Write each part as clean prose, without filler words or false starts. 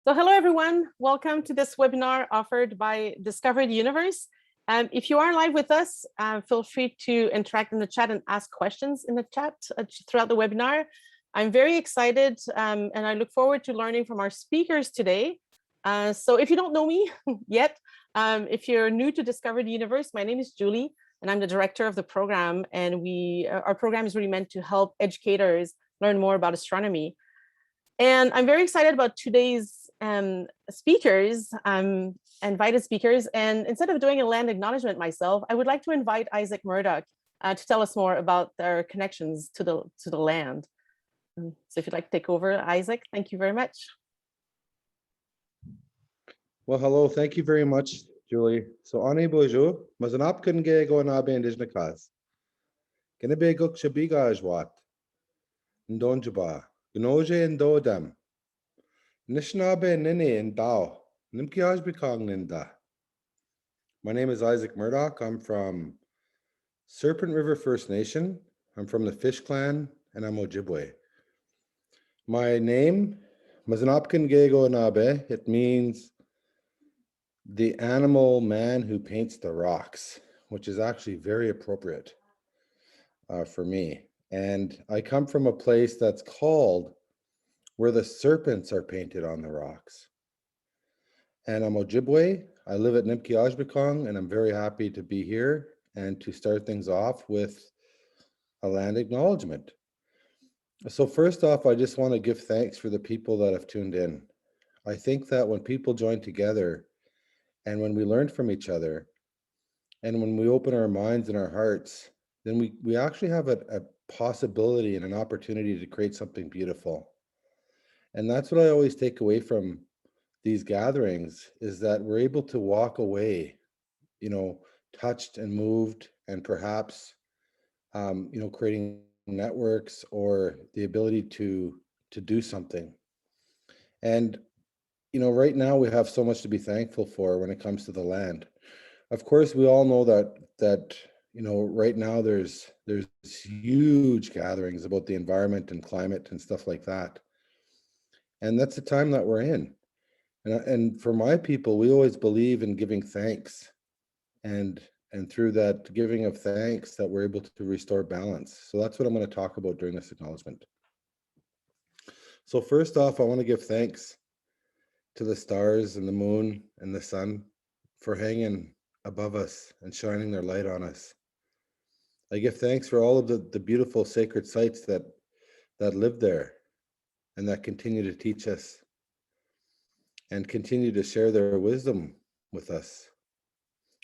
So hello, everyone. Welcome to this webinar offered by Discover the Universe. If you are live with us, feel free to interact in the chat and ask questions in the chat throughout the webinar. I'm very excited and I look forward to learning from our speakers today. So if you don't know me yet, if you're new to Discover the Universe, my name is Judy and I'm the director of the program. And our program is really meant to help educators learn more about astronomy. And I'm very excited about today's speakers, invited speakers. And instead of doing a land acknowledgement myself, I would like to invite Isaac Murdoch to tell us more about their connections to the land. So if you'd like to take over, Isaac, thank you very much. Well, hello, thank you very much, Julie. So, ane bonjour, mas an apkan ge go na be Indigenous Knowledge. Gonna be guk shabiga ajwat. Ndonjaba. Gnoje and dodam. Nishnabe nini and dao. Nimkiaj bikong ninda. My name is Isaac Murdoch. I'm from Serpent River First Nation. I'm from the Fish Clan and I'm Ojibwe. My name, Mazanapkan Gego Nabe, it means the animal man who paints the rocks, which is actually very appropriate for me. And I come from a place that's called where the serpents are painted on the rocks. And I'm Ojibwe. I live at Nimkiajbikong, and I'm very happy to be here and to start things off with a land acknowledgement. So first off, I just want to give thanks for the people that have tuned in. I think that when people join together and when we learn from each other and when we open our minds and our hearts, then we actually have a possibility and an opportunity to create something beautiful. And that's what I always take away from these gatherings, is that we're able to walk away, touched and moved, and perhaps, creating networks or the ability to do something. And, right now we have so much to be thankful for when it comes to the land. Of course, we all know that right now there's huge gatherings about the environment and climate and stuff like that. And that's the time that we're in. And for my people, we always believe in giving thanks. And through that giving of thanks, that we're able to restore balance. So that's what I'm going to talk about during this acknowledgement. So first off, I want to give thanks to the stars and the moon and the sun for hanging above us and shining their light on us. I give thanks for all of the beautiful sacred sites that live there and that continue to teach us and continue to share their wisdom with us.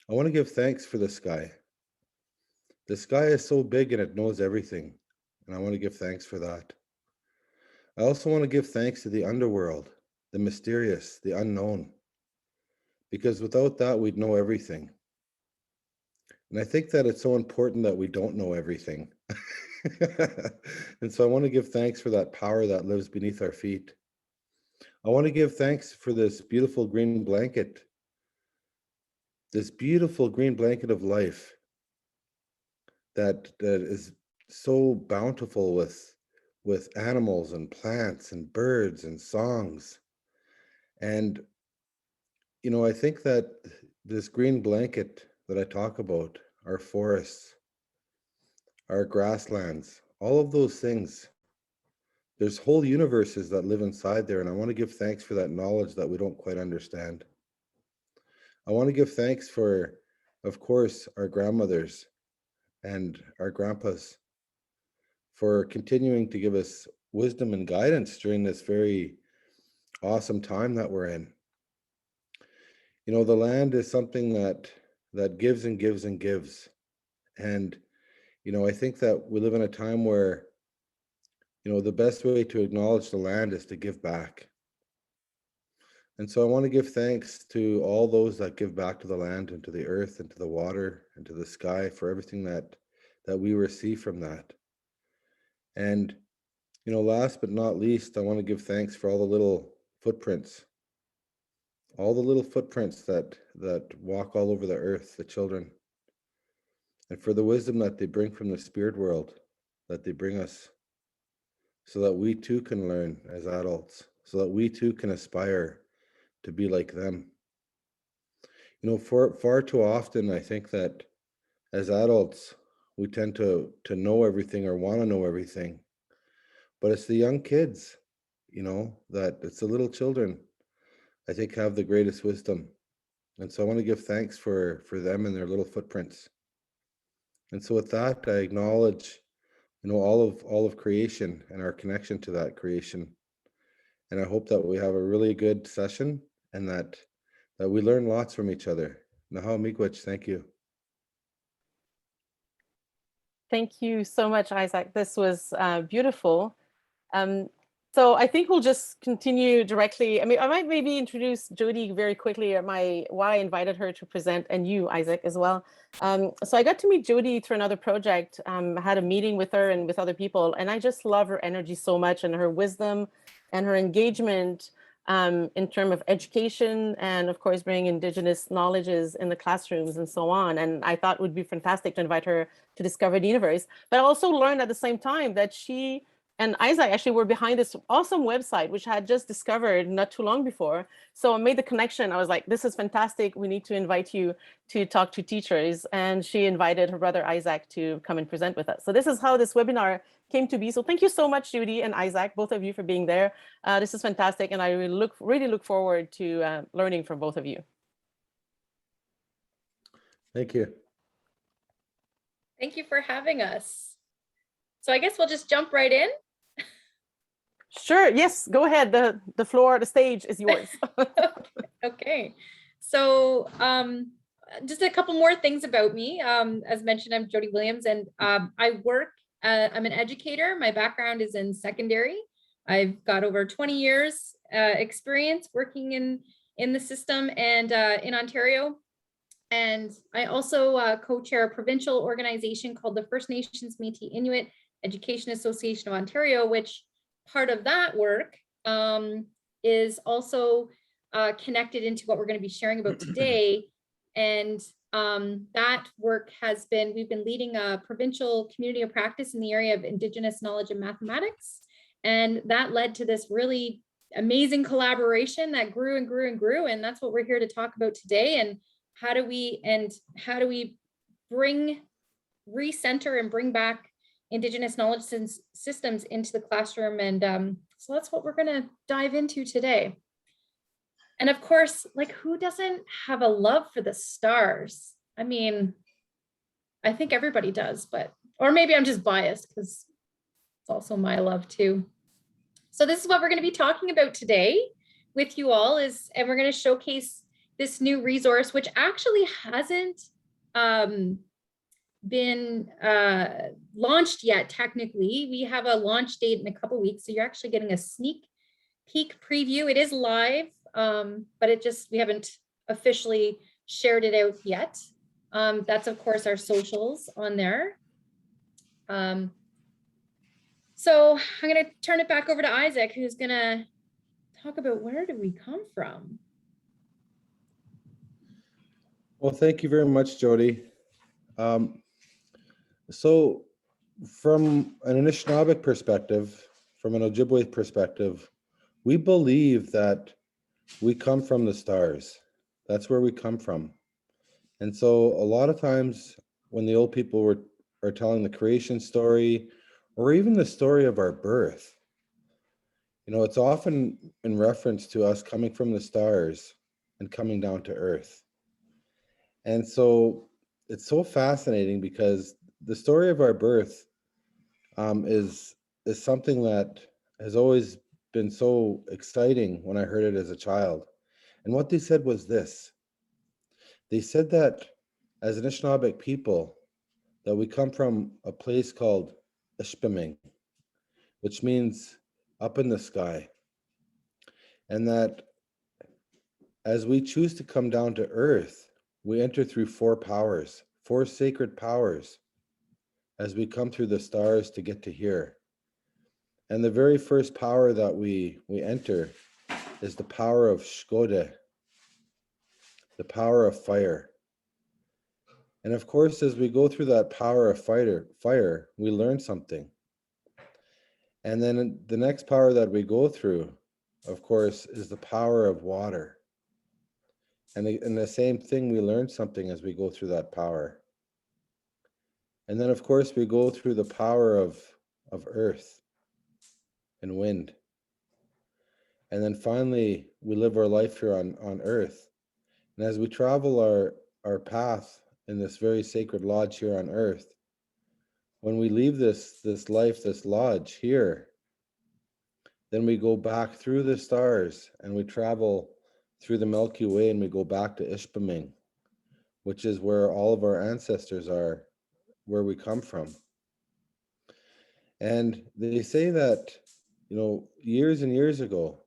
I want to give thanks for the sky. The sky is so big and it knows everything, and I want to give thanks for that. I also want to give thanks to the underworld, the mysterious, the unknown, because without that, we'd know everything. And I think that it's so important that we don't know everything. And so I want to give thanks for that power that lives beneath our feet. I want to give thanks for this beautiful green blanket, this beautiful green blanket of life that is so bountiful with animals and plants and birds and songs. And, I think that this green blanket that I talk about, our forests, our grasslands, all of those things, there's whole universes that live inside there. And I want to give thanks for that knowledge that we don't quite understand. I want to give thanks for, of course, our grandmothers and our grandpas for continuing to give us wisdom and guidance during this very awesome time that we're in. The land is something that gives and gives and gives. And, I think that we live in a time where, the best way to acknowledge the land is to give back. And so I want to give thanks to all those that give back to the land and to the earth and to the water and to the sky for everything that we receive from that. And, last but not least, I want to give thanks for all the little footprints, that walk all over the earth, the children, and for the wisdom that they bring from the spirit world, that they bring us, so that we too can learn as adults, so that we too can aspire to be like them. You know, far too often, I think that as adults, we tend to know everything or want to know everything, but it's the young kids, you know, that it's the little children, I think, have the greatest wisdom. And so I want to give thanks for them and their little footprints. And so with that, I acknowledge, you know, all of creation and our connection to that creation. And I hope that we have a really good session and that we learn lots from each other. Naha miigwech, thank you. Thank you so much, Isaac. This was beautiful. So I think we'll just continue directly. I mean, I might maybe introduce Jody very quickly at why I invited her to present, and you, Isaac, as well. So I got to meet Jody through another project. I had a meeting with her and with other people, and I just love her energy so much and her wisdom and her engagement in terms of education and, of course, bringing Indigenous knowledges in the classrooms and so on. And I thought it would be fantastic to invite her to Discover the Universe. But I also learned at the same time that she and Isaac actually were behind this awesome website, which I had just discovered not too long before. So I made the connection. I was like, this is fantastic. We need to invite you to talk to teachers. And she invited her brother Isaac to come and present with us. So this is how this webinar came to be. So thank you so much, Judy and Isaac, both of you, for being there. This is fantastic. And I really look forward to learning from both of you. Thank you. Thank you for having us. So I guess we'll just jump right in. Sure. Yes, go ahead. The floor, the stage is yours. Okay. So just a couple more things about me. As mentioned, I'm Jodie Williams, and I work, I'm an educator. My background is in secondary. I've got over 20 years experience working in the system and in Ontario. And I also co-chair a provincial organization called the First Nations Métis Inuit Education Association of Ontario, which part of that work is also connected into what we're going to be sharing about today. And that work has been, we've been leading a provincial community of practice in the area of Indigenous knowledge and mathematics. And that led to this really amazing collaboration that grew and grew and grew. And that's what we're here to talk about today. And how do we recenter and bring back Indigenous knowledge systems into the classroom. And so that's what we're going to dive into today. And of course, like, who doesn't have a love for the stars? I mean, I think everybody does, or maybe I'm just biased because it's also my love too. So this is what we're going to be talking about today with you all and we're going to showcase this new resource, which actually hasn't been launched yet. Technically, we have a launch date in a couple weeks, so you're actually getting a sneak peek preview. It is live, but we haven't officially shared it out yet. That's of course our socials on there. So I'm going to turn it back over to Isaac, who's going to talk about where do we come from. Well, thank you very much, Jody. So from an Anishinaabe perspective, from an Ojibwe perspective, we believe that we come from the stars. That's where we come from. And so a lot of times when the old people are telling the creation story, or even the story of our birth, you know, it's often in reference to us coming from the stars and coming down to earth. And so it's so fascinating because the story of our birth is something that has always been so exciting when I heard it as a child. And what they said was this. They said that as Anishinaabe people, that we come from a place called affirming, which means up in the sky. And that as we choose to come down to earth, we enter through four sacred powers, as we come through the stars to get to here. And the very first power that we enter is the power of Shkode, the power of fire. And of course, as we go through that power of fire, we learn something. And then the next power that we go through, of course, is the power of water. And the same thing, we learn something as we go through that power. And then, of course, we go through the power of earth and wind. And then finally, we live our life here on earth. And as we travel our path in this very sacred lodge here on earth, when we leave this life, this lodge here, then we go back through the stars and we travel through the Milky Way and we go back to Ishpeming, which is where all of our ancestors are, where we come from. And they say that, years and years ago,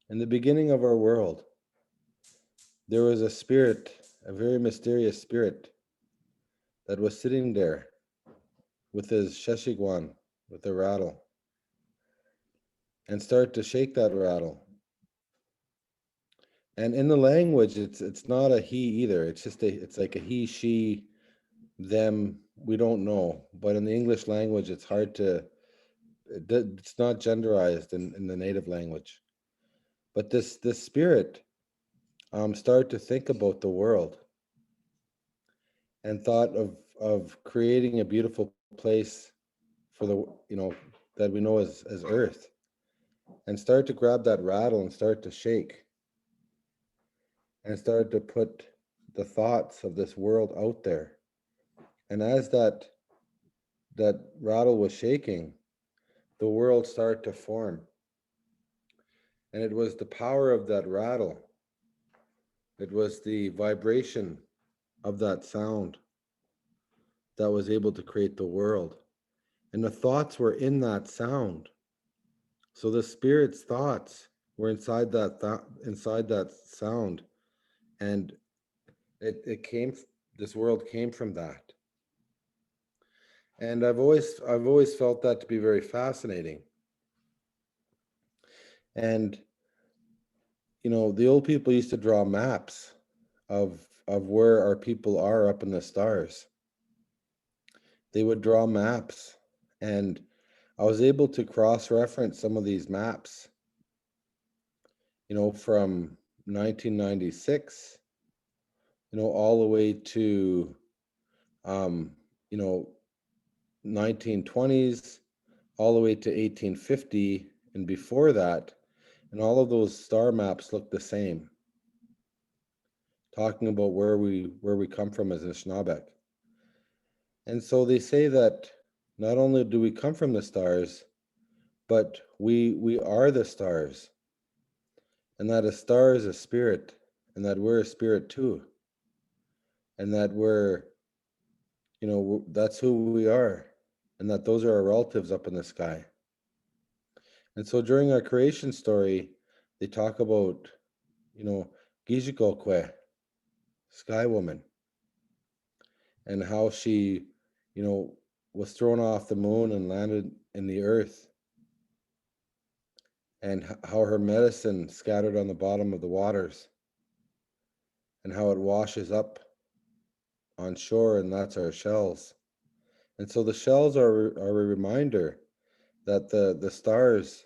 in the beginning of our world, there was a spirit, a very mysterious spirit, that was sitting there with his sheshigwan, with a rattle, and start to shake that rattle. And in the language, it's not a he either. It's just it's like a he, she, them. We don't know. But in the English language, it's hard to. It's not genderized in the native language. But this spirit started to think about the world, and thought of creating a beautiful place for the that we know as Earth, and start to grab that rattle and start to shake, and start to put the thoughts of this world out there. And as that rattle was shaking, the world started to form. And it was the power of that rattle, it was the vibration of that sound that was able to create the world. And the thoughts were in that sound. So the spirit's thoughts were inside that sound, and it came. This world came from that. And I've always felt that to be very fascinating. And the old people used to draw maps of where our people are up in the stars. They would draw maps, and I was able to cross-reference some of these maps, from 1996, all the way to, 1920s, all the way to 1850 and before that. And all of those star maps look the same, talking about where we come from as Anishinaabe. And so they say that not only do we come from the stars, but we are the stars, and that a star is a spirit, and that we're a spirit too, and that that's who we are, and that those are our relatives up in the sky. And so during our creation story, they talk about, Gijikokwe, Sky Woman, and how she, was thrown off the moon and landed in the earth, and how her medicine scattered on the bottom of the waters, and how it washes up on shore, and that's our shells. And so the shells are a reminder that the stars,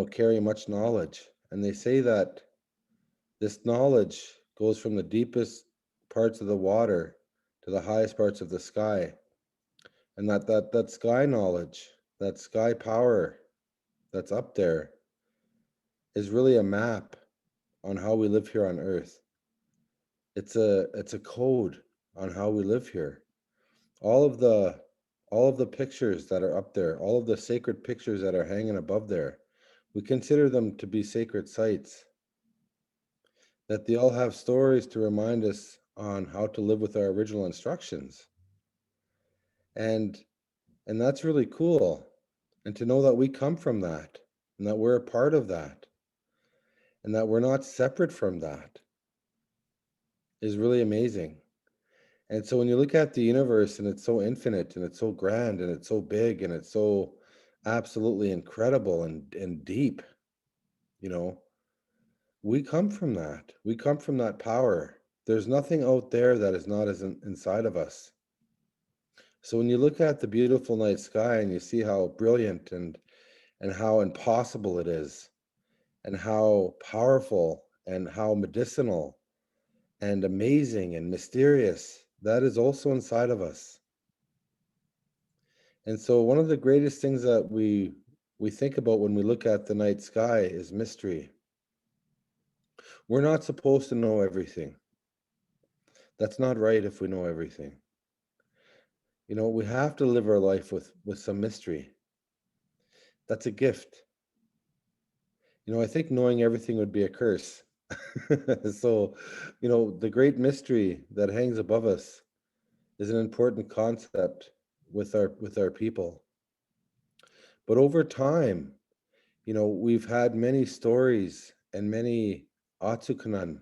carry much knowledge. And they say that this knowledge goes from the deepest parts of the water to the highest parts of the sky. And that sky knowledge, that sky power that's up there, is really a map on how we live here on Earth. It's a code on how we live here. All of the pictures that are up there, all of the sacred pictures that are hanging above there, we consider them to be sacred sites. That they all have stories to remind us on how to live with our original instructions. And that's really cool. And to know that we come from that, and that we're a part of that, and that we're not separate from that, is really amazing. And so when you look at the universe, and it's so infinite, and it's so grand, and it's so big, and it's so absolutely incredible and deep, we come from that. We come from that power. There's nothing out there that is not as inside of us. So when you look at the beautiful night sky and you see how brilliant and how impossible it is, and how powerful and how medicinal and amazing and mysterious that is also inside of us. And so one of the greatest things that we think about when we look at the night sky is mystery. We're not supposed to know everything. That's not right if we know everything. You know, we have to live our life with some mystery. That's a gift. You know, I think knowing everything would be a curse. So, you know, the great mystery that hangs above us is an important concept with our people. But over time, you know, we've had many stories and many atsukanan,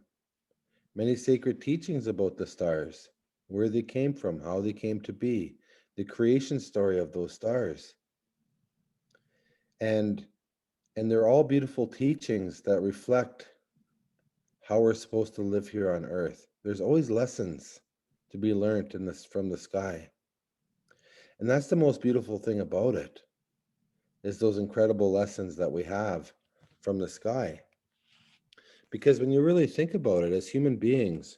many sacred teachings about the stars, where they came from, how they came to be, the creation story of those stars. And they're all beautiful teachings that reflect how we're supposed to live here on earth. There's always lessons to be learned in this from the sky. And that's the most beautiful thing about it, is those incredible lessons that we have from the sky. Because when you really think about it, as human beings,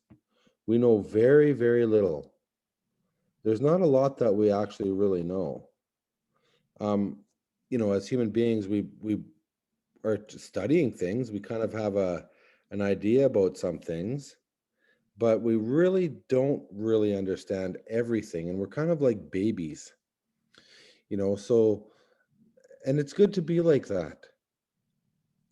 we know very, very little. There's not a lot that we actually really know. You know, as human beings, we are studying things. We kind of have an idea about some things, but we really don't really understand everything. And we're kind of like babies, you know, so, and it's good to be like that.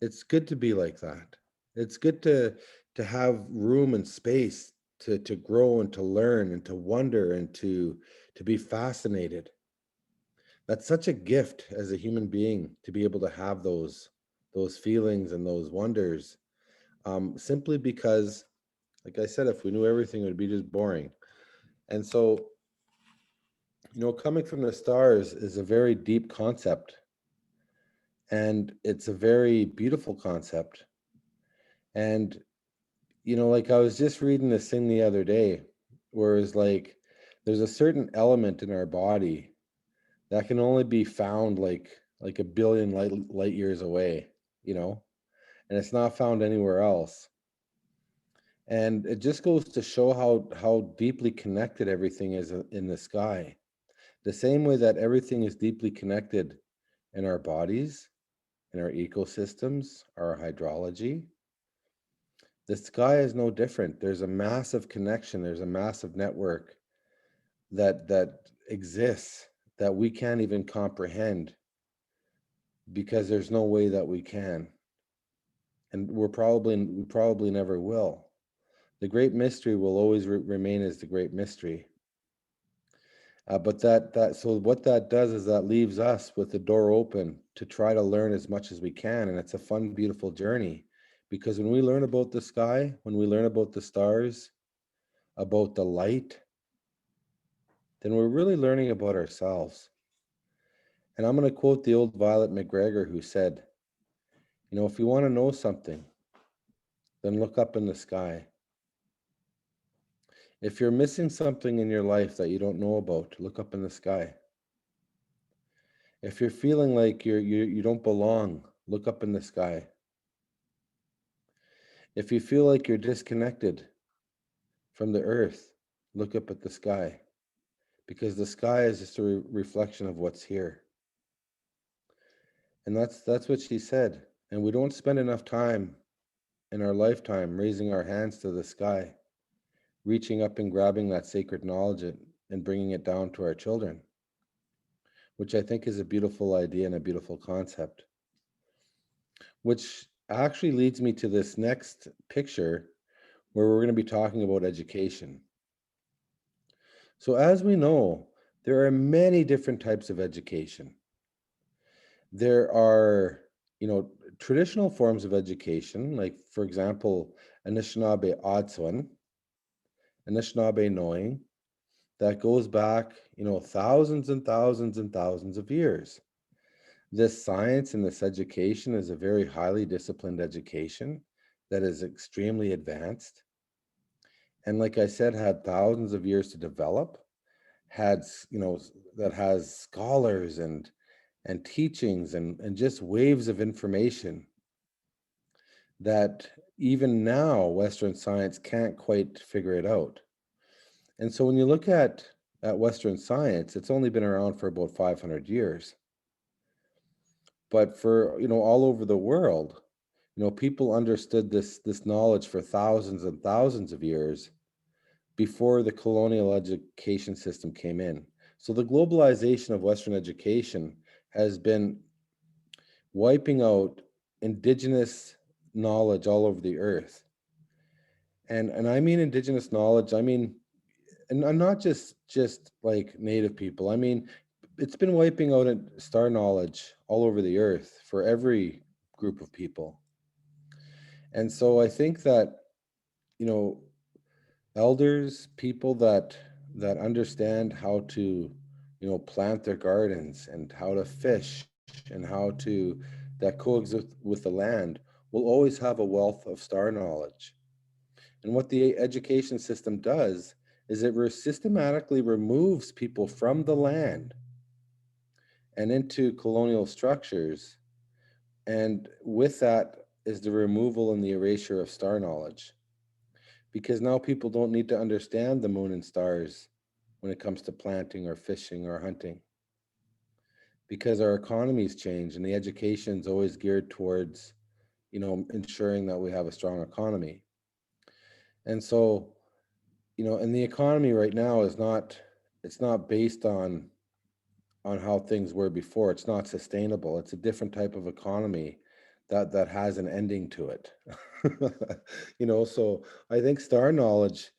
It's good to be like that. It's good to have room and space to grow and to learn and to wonder and to be fascinated. That's such a gift as a human being to be able to have those feelings and those wonders. Simply because, like I said, if we knew everything, it would be just boring. And so, you know, coming from the stars is a very deep concept, and it's a very beautiful concept. And, you know, like I was just reading this thing the other day, where it's like there's a certain element in our body that can only be found like a billion light years away, you know, and it's not found anywhere else. And it just goes to show how deeply connected everything is in the sky. The same way that everything is deeply connected in our bodies, in our ecosystems, our hydrology, the sky is no different. There's a massive connection, there's a massive network that exists that we can't even comprehend, because there's no way that we can. And we probably never will. The great mystery will always remain as the great mystery. But so what that does is that leaves us with the door open to try to learn as much as we can. And it's a fun, beautiful journey, because when we learn about the sky, when we learn about the stars, about the light, then we're really learning about ourselves. And I'm going to quote the old Violet McGregor, who said, you know, if you want to know something, then look up in the sky. If you're missing something in your life that you don't know about, look up in the sky. If you're feeling like you don't belong, look up in the sky. If you feel like you're disconnected from the earth, look up at the sky, because the sky is just a reflection of what's here. And that's what she said. And we don't spend enough time in our lifetime raising our hands to the sky, reaching up and grabbing that sacred knowledge and bringing it down to our children, which I think is a beautiful idea and a beautiful concept. Which actually leads me to this next picture, where we're going to be talking about education. So as we know, there are many different types of education. There are, you know, traditional forms of education, like, for example, Anishinaabe Adson, Anishinaabe knowing, that goes back, you know, thousands and thousands and thousands of years. This science and this education is a very highly disciplined education that is extremely advanced. And like I said, had thousands of years to develop, had, you know, that has scholars and teachings and just waves of information that even now Western science can't quite figure it out. And so when you look at Western science, it's only been around for about 500 years. But for, all over the world, people understood this knowledge for thousands and thousands of years before the colonial education system came in. So the globalization of Western education has been wiping out indigenous knowledge all over the earth. And I mean indigenous knowledge, and not just like native people. I mean, it's been wiping out star knowledge all over the earth for every group of people. And so I think that, elders, people that understand how to, plant their gardens and how to fish and how to that coexist with the land will always have a wealth of star knowledge. And what the education system does is it systematically removes people from the land and into colonial structures. And with that is the removal and the erasure of star knowledge. Because now people don't need to understand the moon and stars when it comes to planting or fishing or hunting. Because our economies change and the education is always geared towards, ensuring that we have a strong economy. And so, and the economy right now is it's not based on how things were before. It's not sustainable. It's a different type of economy that has an ending to it. So I think star knowledge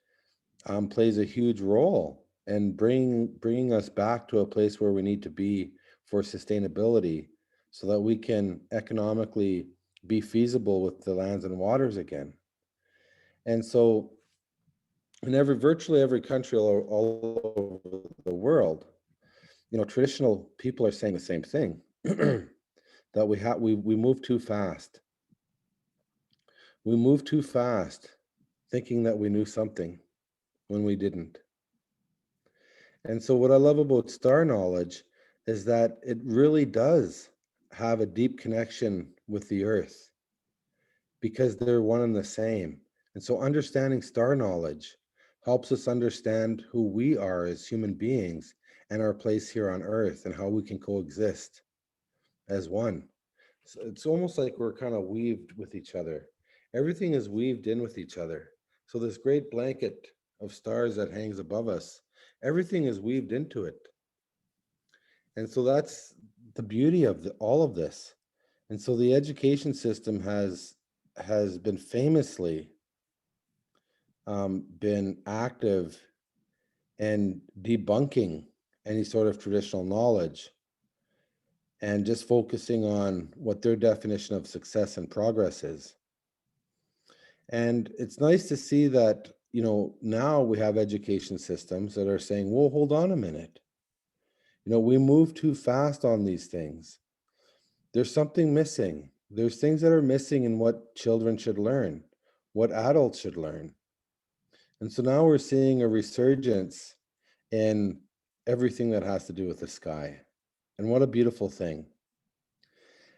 plays a huge role in bringing us back to a place where we need to be for sustainability, so that we can economically be feasible with the lands and waters again. And so in virtually every country all over the world, traditional people are saying the same thing, that we move too fast. We move too fast thinking that we knew something when we didn't. And so what I love about star knowledge is that it really does have a deep connection with the earth, because they're one and the same. And so understanding star knowledge helps us understand who we are as human beings and our place here on earth and how we can coexist as one. So it's almost like we're kind of weaved with each other. Everything is weaved in with each other. So this great blanket of stars that hangs above us, everything is weaved into it. And so that's the beauty of all of this. And so the education system has been famously been active in debunking any sort of traditional knowledge and just focusing on what their definition of success and progress is. And it's nice to see that, now we have education systems that are saying, well, hold on a minute. We move too fast on these things. There's something missing. There's things that are missing in what children should learn, what adults should learn. And so now we're seeing a resurgence in everything that has to do with the sky. And what a beautiful thing.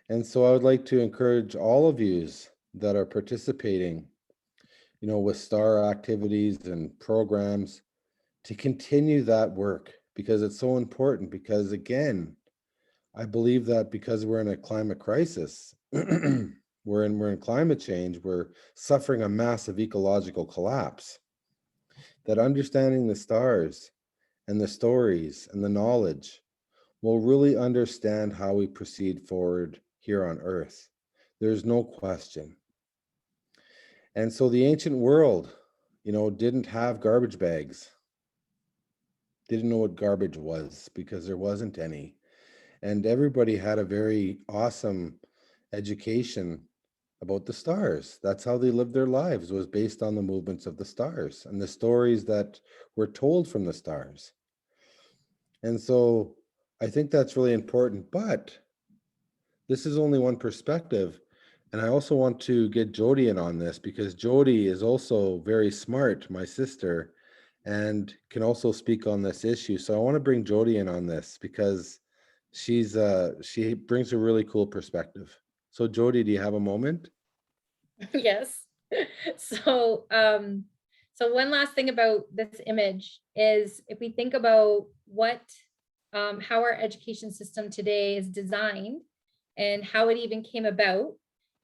And so I would like to encourage all of you that are participating, with STAR activities and programs, to continue that work, because it's so important. Because again, I believe that because we're in a climate crisis, we're in climate change, we're suffering a massive ecological collapse, that understanding the stars and the stories and the knowledge will really understand how we proceed forward here on Earth. There's no question. And so the ancient world, didn't have garbage bags. Didn't know what garbage was because there wasn't any. And everybody had a very awesome education about the stars. That's how they lived their lives, was based on the movements of the stars and the stories that were told from the stars. And so I think that's really important. But this is only one perspective. And I also want to get Jodie in on this, because Jodie is also very smart, my sister, and can also speak on this issue. So I want to bring Jodie in on this, because she brings a really cool perspective. So Jodie, do you have a moment? Yes. So, so one last thing about this image is if we think about what, how our education system today is designed and how it even came about.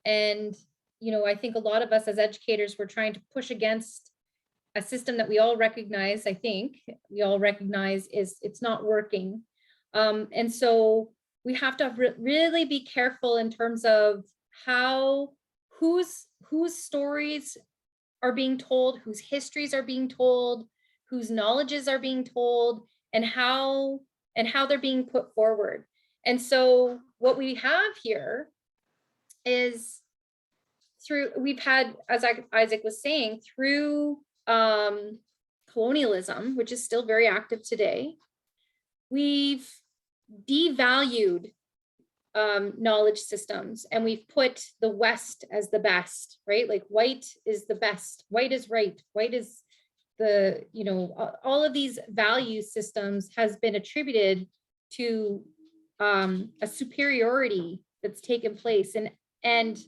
And, you know, I think a lot of us as educators, we're trying to push against a system that we all recognize, I think we all recognize is it's not working. And so we have to really be careful in terms of how, whose stories are being told, whose histories are being told, whose knowledges are being told, and how they're being put forward. And so what we have here is through, we've had, as Isaac was saying, through colonialism, which is still very active today, we've devalued knowledge systems, and we've put the West as the best, right? Like white is the best, white is right, white is the, you know, all of these value systems has been attributed to a superiority that's taken place, and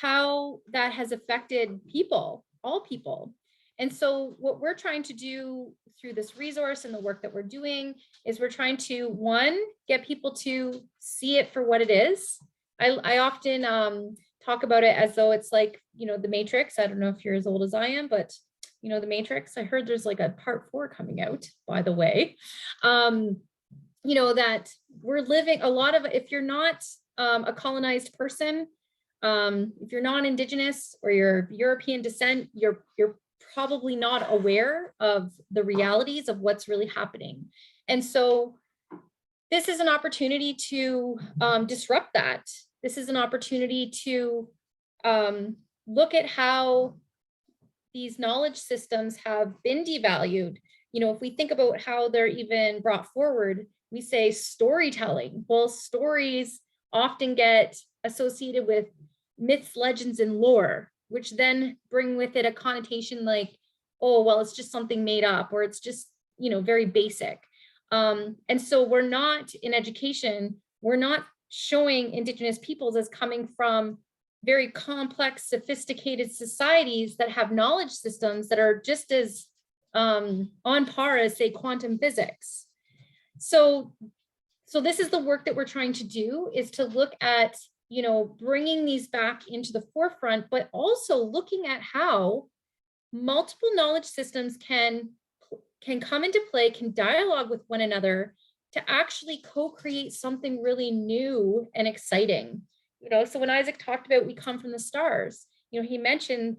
how that has affected people, all people. And so what we're trying to do through this resource and the work that we're doing is we're trying to, one, get people to see it for what it is. I often talk about it as though it's like, you know, the Matrix. I don't know if you're as old as I am, but you know, the Matrix, I heard there's like a part 4 coming out, by the way. You know, that we're living a lot of, if you're not a colonized person, if you're non-Indigenous or you're European descent, you're probably not aware of the realities of what's really happening. And so this is an opportunity to disrupt that. This is an opportunity to look at how these knowledge systems have been devalued. You know, if we think about how they're even brought forward, we say storytelling. Well, stories often get associated with myths, legends, and lore, which then bring with it a connotation like, oh, well, it's just something made up, or it's just, you know, very basic. And so we're not, in education, we're not showing Indigenous peoples as coming from very complex, sophisticated societies that have knowledge systems that are just as on par as, say, quantum physics. So this is the work that we're trying to do, is to look at, you know, bringing these back into the forefront, but also looking at how multiple knowledge systems can come into play, can dialogue with one another to actually co-create something really new and exciting. You know, so when Isaac talked about we come from the stars, you know, he mentioned,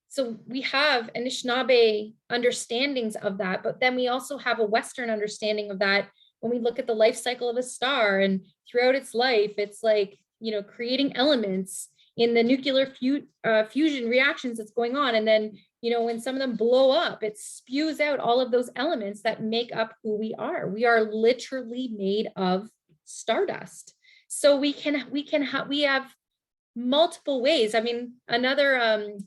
so we have Anishinaabe understandings of that, but then we also have a Western understanding of that when we look at the life cycle of a star, and throughout its life, it's like, you know, creating elements in the nuclear fusion reactions that's going on. And then, you know, when some of them blow up, it spews out all of those elements that make up who we are. We are literally made of stardust. So we have multiple ways. I mean, another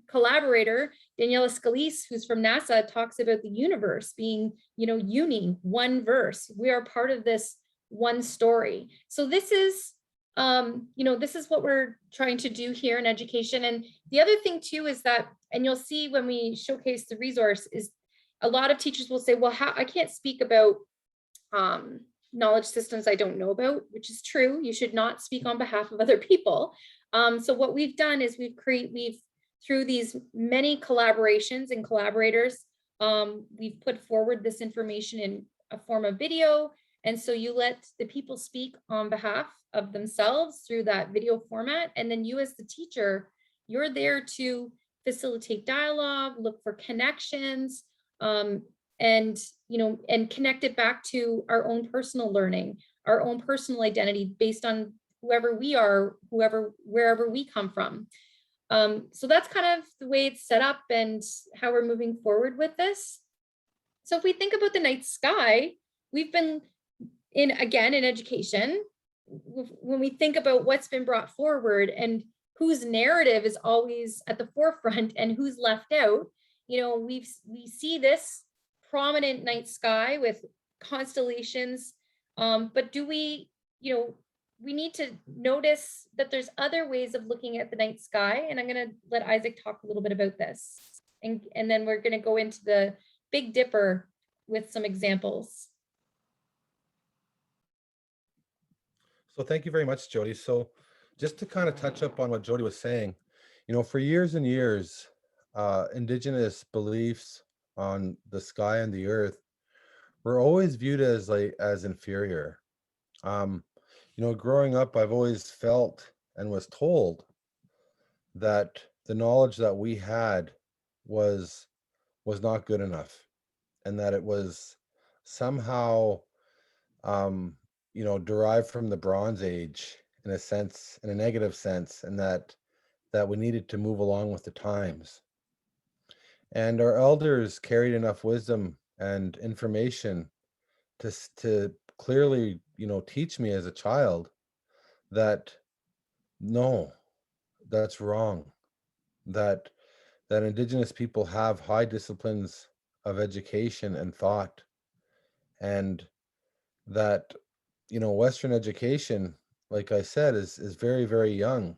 collaborator, Daniela Scalise, who's from NASA, talks about the universe being, you know, uni, one verse. We are part of this one story. So this is, you know, this is what we're trying to do here in education. And the other thing too is that, and you'll see when we showcase the resource, is a lot of teachers will say, well, how, I can't speak about knowledge systems I don't know about, which is true. You should not speak on behalf of other people. So what we've done is we've through these many collaborations and collaborators, we've put forward this information in a form of video. And so you let the people speak on behalf of themselves through that video format. And then you as the teacher, you're there to facilitate dialogue, look for connections, and, you know, and connect it back to our own personal learning, our own personal identity based on whoever we are, wherever we come from. So that's kind of the way it's set up and how we're moving forward with this. So if we think about the night sky, we've been in education, when we think about what's been brought forward and whose narrative is always at the forefront and who's left out, you know, we see this prominent night sky with constellations, but do we, you know, we need to notice that there's other ways of looking at the night sky. And I'm going to let Isaac talk a little bit about this. And then we're going to go into the Big Dipper with some examples. So thank you very much, Jodie. So just to kind of touch up on what Jodie was saying, for years and years, Indigenous beliefs on the sky and the earth were always viewed as inferior. Growing up, I've always felt and was told that the knowledge that we had was not good enough, and that it was somehow derived from the Bronze Age in a sense, in a negative sense, and that we needed to move along with the times. And our elders carried enough wisdom and information to clearly, teach me as a child that no, that's wrong. That Indigenous people have high disciplines of education and thought, and that Western education, like I said, is very, very young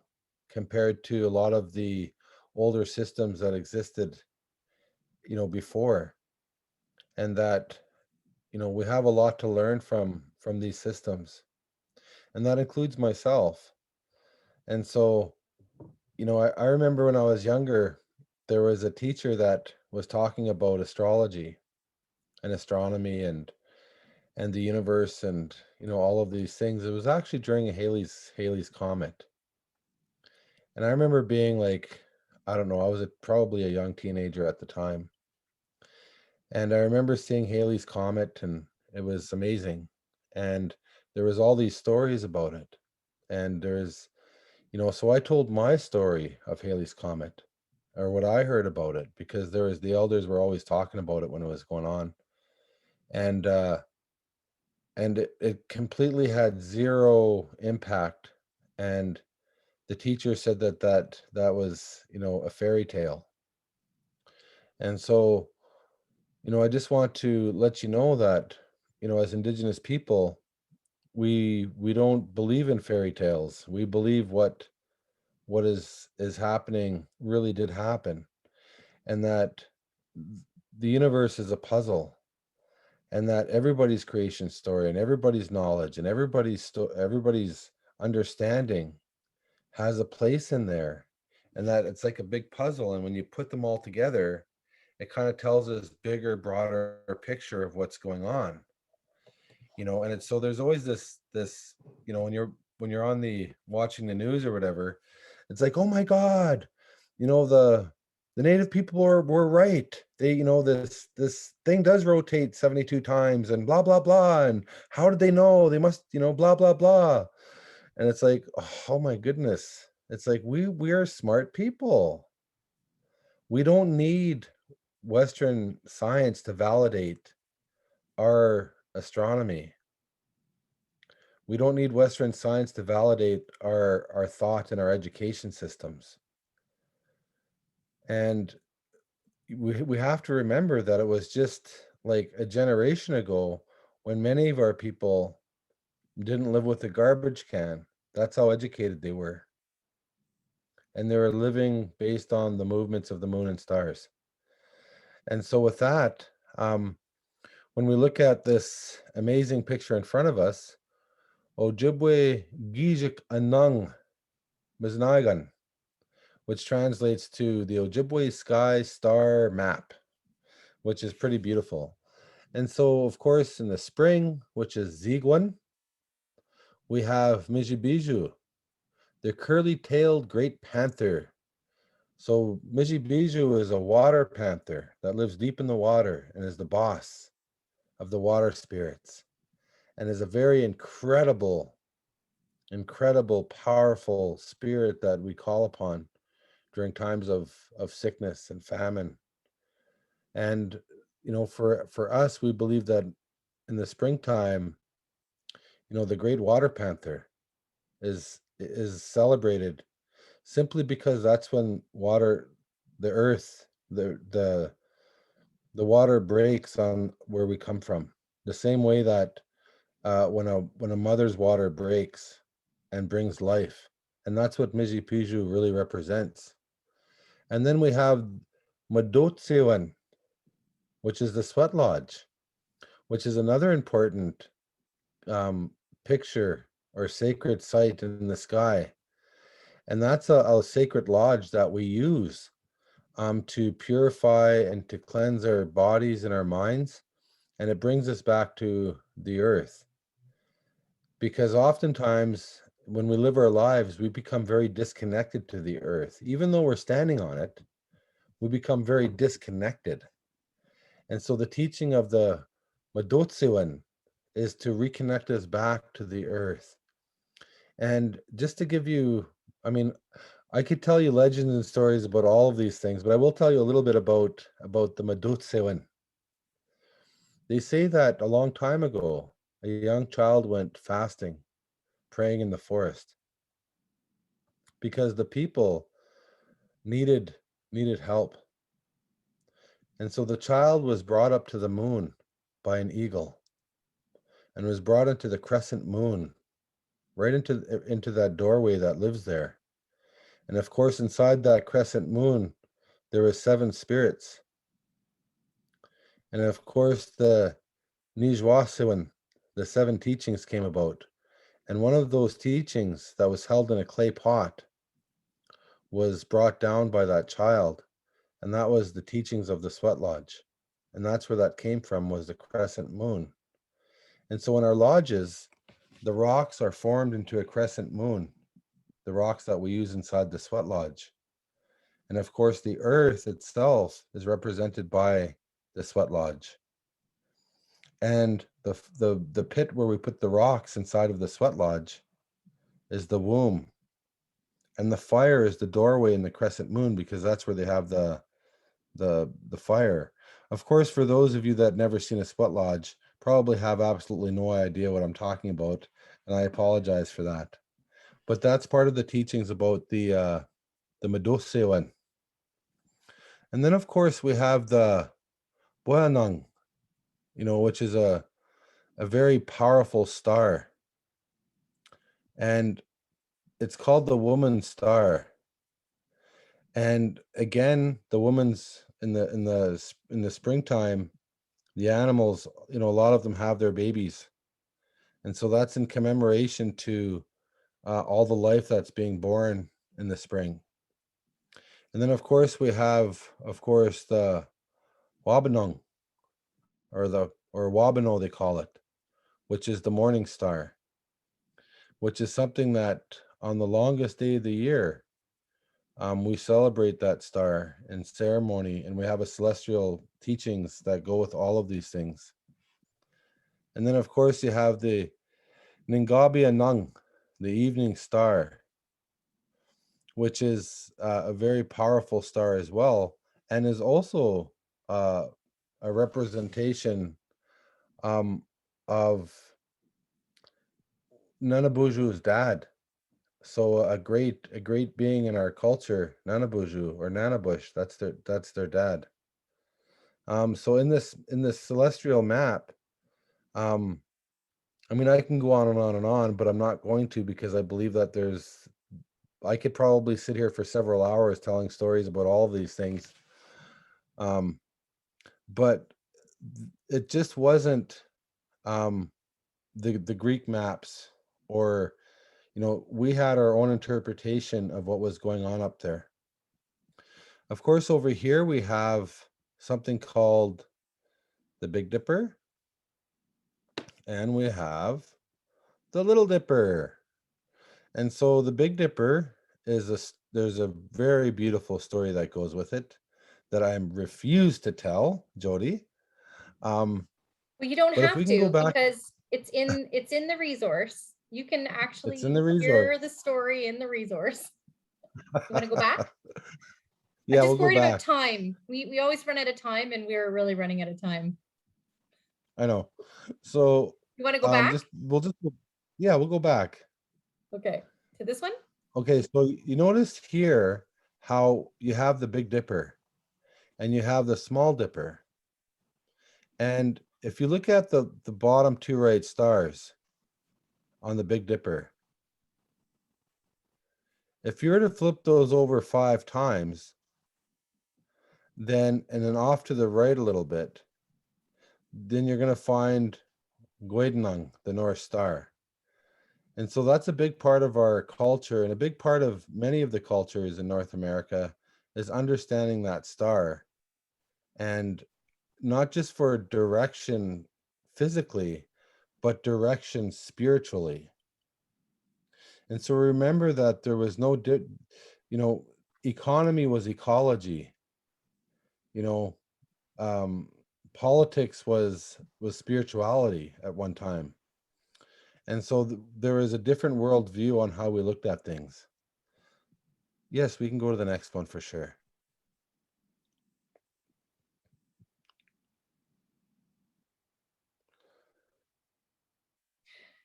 compared to a lot of the older systems that existed before, and that we have a lot to learn from these systems, and that includes myself. And so I remember when I was younger, there was a teacher that was talking about astrology and astronomy and the universe and all of these things. It was actually during Halley's Comet. And I remember being like, I don't know, I was probably a young teenager at the time. And I remember seeing Halley's Comet, and it was amazing. And there was all these stories about it. And there's, so I told my story of Halley's Comet, or what I heard about it, because the elders were always talking about it when it was going on. And it completely had zero impact. And the teacher said that was, a fairy tale. And so, I just want to let you know that, as Indigenous people, we don't believe in fairy tales. We believe what is happening really did happen, and that the universe is a puzzle, and that everybody's creation story and everybody's knowledge and everybody's understanding has a place in there, and that it's like a big puzzle, and when you put them all together, it kind of tells us bigger, broader picture of what's going on. And it's, so there's always this when you're on the watching the news or whatever, it's like, oh my God, the native people were right. They, this thing does rotate 72 times and blah blah blah, and how did they know? They must, blah blah blah. And it's like, oh my goodness, it's like we are smart people. We don't need Western science to validate our astronomy. We don't need Western science to validate our thought and our education systems. And we have to remember that it was just like a generation ago when many of our people didn't live with a garbage can. That's how educated they were. And they were living based on the movements of the moon and stars. And so with that, when we look at this amazing picture in front of us, Ojibwe Gijik Anung Miznagan, which translates to the Ojibwe Sky Star Map, which is pretty beautiful. And so, of course, in the spring, which is Zigwan, we have Mijibiju, the curly-tailed great panther. So Mijibiju is a water panther that lives deep in the water and is the boss of the water spirits, and is a very incredible, powerful spirit that we call upon during times of sickness and famine. And for us, we believe that in the springtime, the great water panther is celebrated simply because that's when the earth, the water breaks on where we come from. The same way that when a mother's water breaks, and brings life. And that's what Mijipiju really represents. And then we have Madotsewan, which is the sweat lodge, which is another important picture or sacred site in the sky. And that's a sacred lodge that we use to purify and to cleanse our bodies and our minds. And it brings us back to the earth. Because oftentimes when we live our lives, we become very disconnected to the earth. Even though we're standing on it, we become very disconnected. And so the teaching of the Madotsewan is to reconnect us back to the earth. And just to give you, I mean, I could tell you legends and stories about all of these things, but I will tell you a little bit about the Madotsewan. They say that a long time ago, a young child went fasting, praying in the forest, because the people needed help. And so the child was brought up to the moon by an eagle and was brought into the crescent moon, right into that doorway that lives there. And of course, inside that crescent moon, there were 7 spirits. And of course, the Nijwasiwan, the 7 teachings came about. And one of those teachings that was held in a clay pot was brought down by that child. And that was the teachings of the sweat lodge. And that's where that came from, was the crescent moon. And so in our lodges, the rocks are formed into a crescent moon, the rocks that we use inside the sweat lodge. And of course, the earth itself is represented by the sweat lodge. And the pit where we put the rocks inside of the sweat lodge is the womb. And the fire is the doorway in the crescent moon, because that's where they have the fire. Of course, for those of you that never seen a sweat lodge, probably have absolutely no idea what I'm talking about, and I apologize for that. But that's part of the teachings about the Medusewan. And then of course we have the Boyanang, which is a very powerful star. And it's called the woman's star. And again, the woman's in the springtime, the animals, a lot of them have their babies. And so that's in commemoration to all the life that's being born in the spring. And then of course we have, the Wabanong, or Wabano they call it, which is the morning star, which is something that on the longest day of the year, we celebrate that star in ceremony, and we have a celestial teachings that go with all of these things. And then of course you have the Ningabi Anung, the evening star, which is a very powerful star as well, and is also a representation of Nanabuju's dad. So a great being in our culture, Nanabuju or Nanabush, that's their dad. So in this celestial map, I mean, I can go on and on and on, but I'm not going to, because I believe that I could probably sit here for several hours telling stories about all of these things. But it just wasn't the Greek maps, or we had our own interpretation of what was going on up there. Of course, over here we have something called the Big Dipper, and we have the Little Dipper. And so the Big Dipper there's a very beautiful story that goes with it that I refuse to tell, Jodie. Well, you don't but if have we can to, go back, because it's in the resource. You can actually it's in the resource. hear the story in the resource. You want to go back? Yeah, I'm we'll just go worried back. about time. We always run out of time, and we're really running out of time. I know. So You want to go back? we'll go back. Okay, to this one? Okay, so you notice here how you have the Big Dipper and you have the Small Dipper. And if you look at the bottom 2 right stars on the Big Dipper, If you were to flip those over 5 times, then off to the right a little bit, then you're going to find Gwaednung, the North Star. And so that's a big part of our culture, and a big part of many of the cultures in North America is understanding that star. And not just for direction physically, but direction spiritually. And so remember that there was no, economy was ecology. Politics was spirituality at one time. And so there is a different worldview on how we looked at things. Yes, we can go to the next one for sure.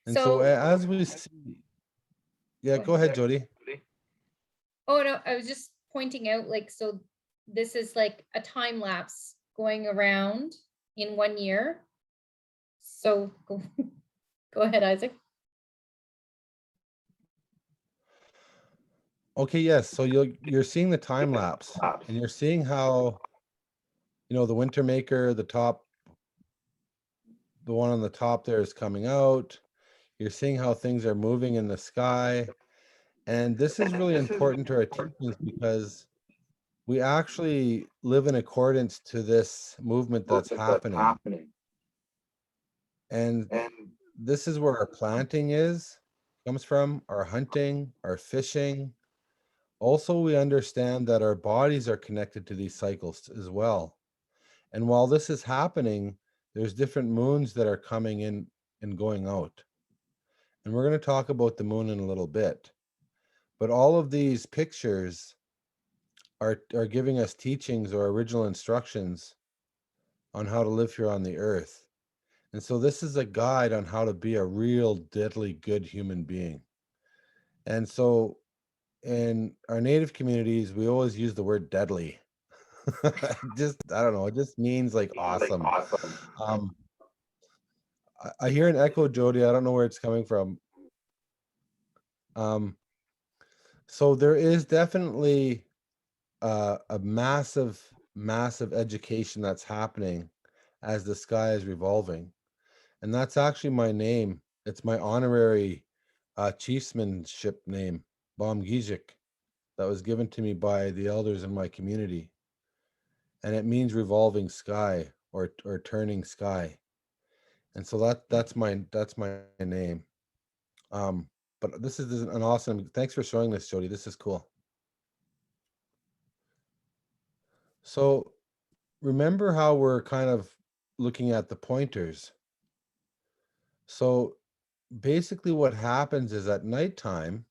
And so as we see, yeah, go ahead, Jodie. Oh, no, I was just pointing out, like, so this is like a time lapse going around in 1 year. So go ahead, Isaac. Okay, yes. So you're seeing the time lapse, and you're seeing how, the winter maker, the one on the top there is coming out. You're seeing how things are moving in the sky. And this is really important to our teachings because we actually live in accordance to this movement that's happening. And this is where our planting comes from, our hunting, our fishing. Also, we understand that our bodies are connected to these cycles as well. And while this is happening, there's different moons that are coming in and going out. And we're going to talk about the moon in a little bit. But all of these pictures are giving us teachings or original instructions on how to live here on the earth. And so this is a guide on how to be a real deadly good human being. And so in our native communities, we always use the word deadly. I don't know, it just means like awesome. I hear an echo, Jodie. I don't know where it's coming from. So there is definitely a massive education that's happening as the sky is revolving. And that's actually my name. It's my honorary chiefsmanship name, Bom Gijik, that was given to me by the elders in my community. And it means revolving sky or turning sky. And so that's my name. But this is an awesome, thanks for showing this, Jodie. This is cool. So remember how we're kind of looking at the pointers. So basically what happens is at nighttime,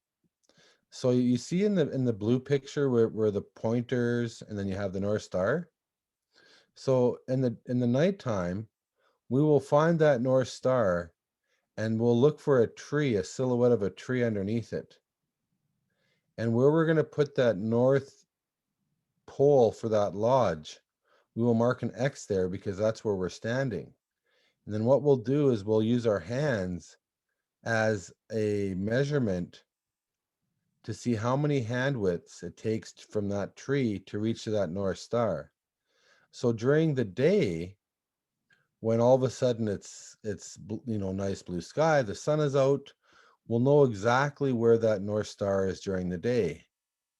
so you see in the blue picture where the pointers and then you have the North Star. So in the nighttime, we will find that North Star and we'll look for a tree, a silhouette of a tree underneath it. And where we're going to put that north pole for that lodge, we will mark an X there because that's where we're standing. And then what we'll do is we'll use our hands as a measurement to see how many hand widths it takes from that tree to reach to that North Star. So during the day, when all of a sudden it's nice blue sky, the sun is out, we'll know exactly where that North Star is during the day.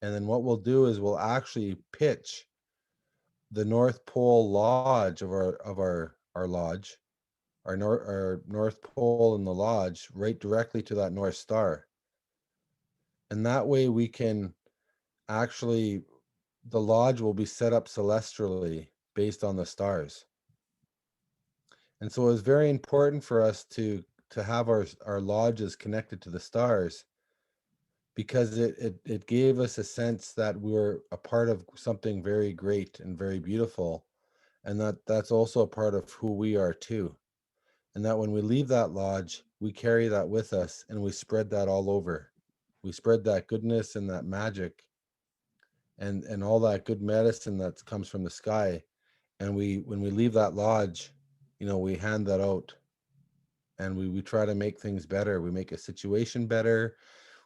And then what we'll do is we'll actually pitch the North Pole lodge of our lodge, our North Pole in the lodge, right directly to that North Star. And that way we can actually, the lodge will be set up celestially based on the stars. And so it was very important for us to have our lodges connected to the stars because it gave us a sense that we were a part of something very great and very beautiful, and that's also a part of who we are too. And that when we leave that lodge, we carry that with us and we spread that all over. We spread that goodness and that magic and all that good medicine that comes from the sky. And when we leave that lodge, we hand that out and we try to make things better. We make a situation better.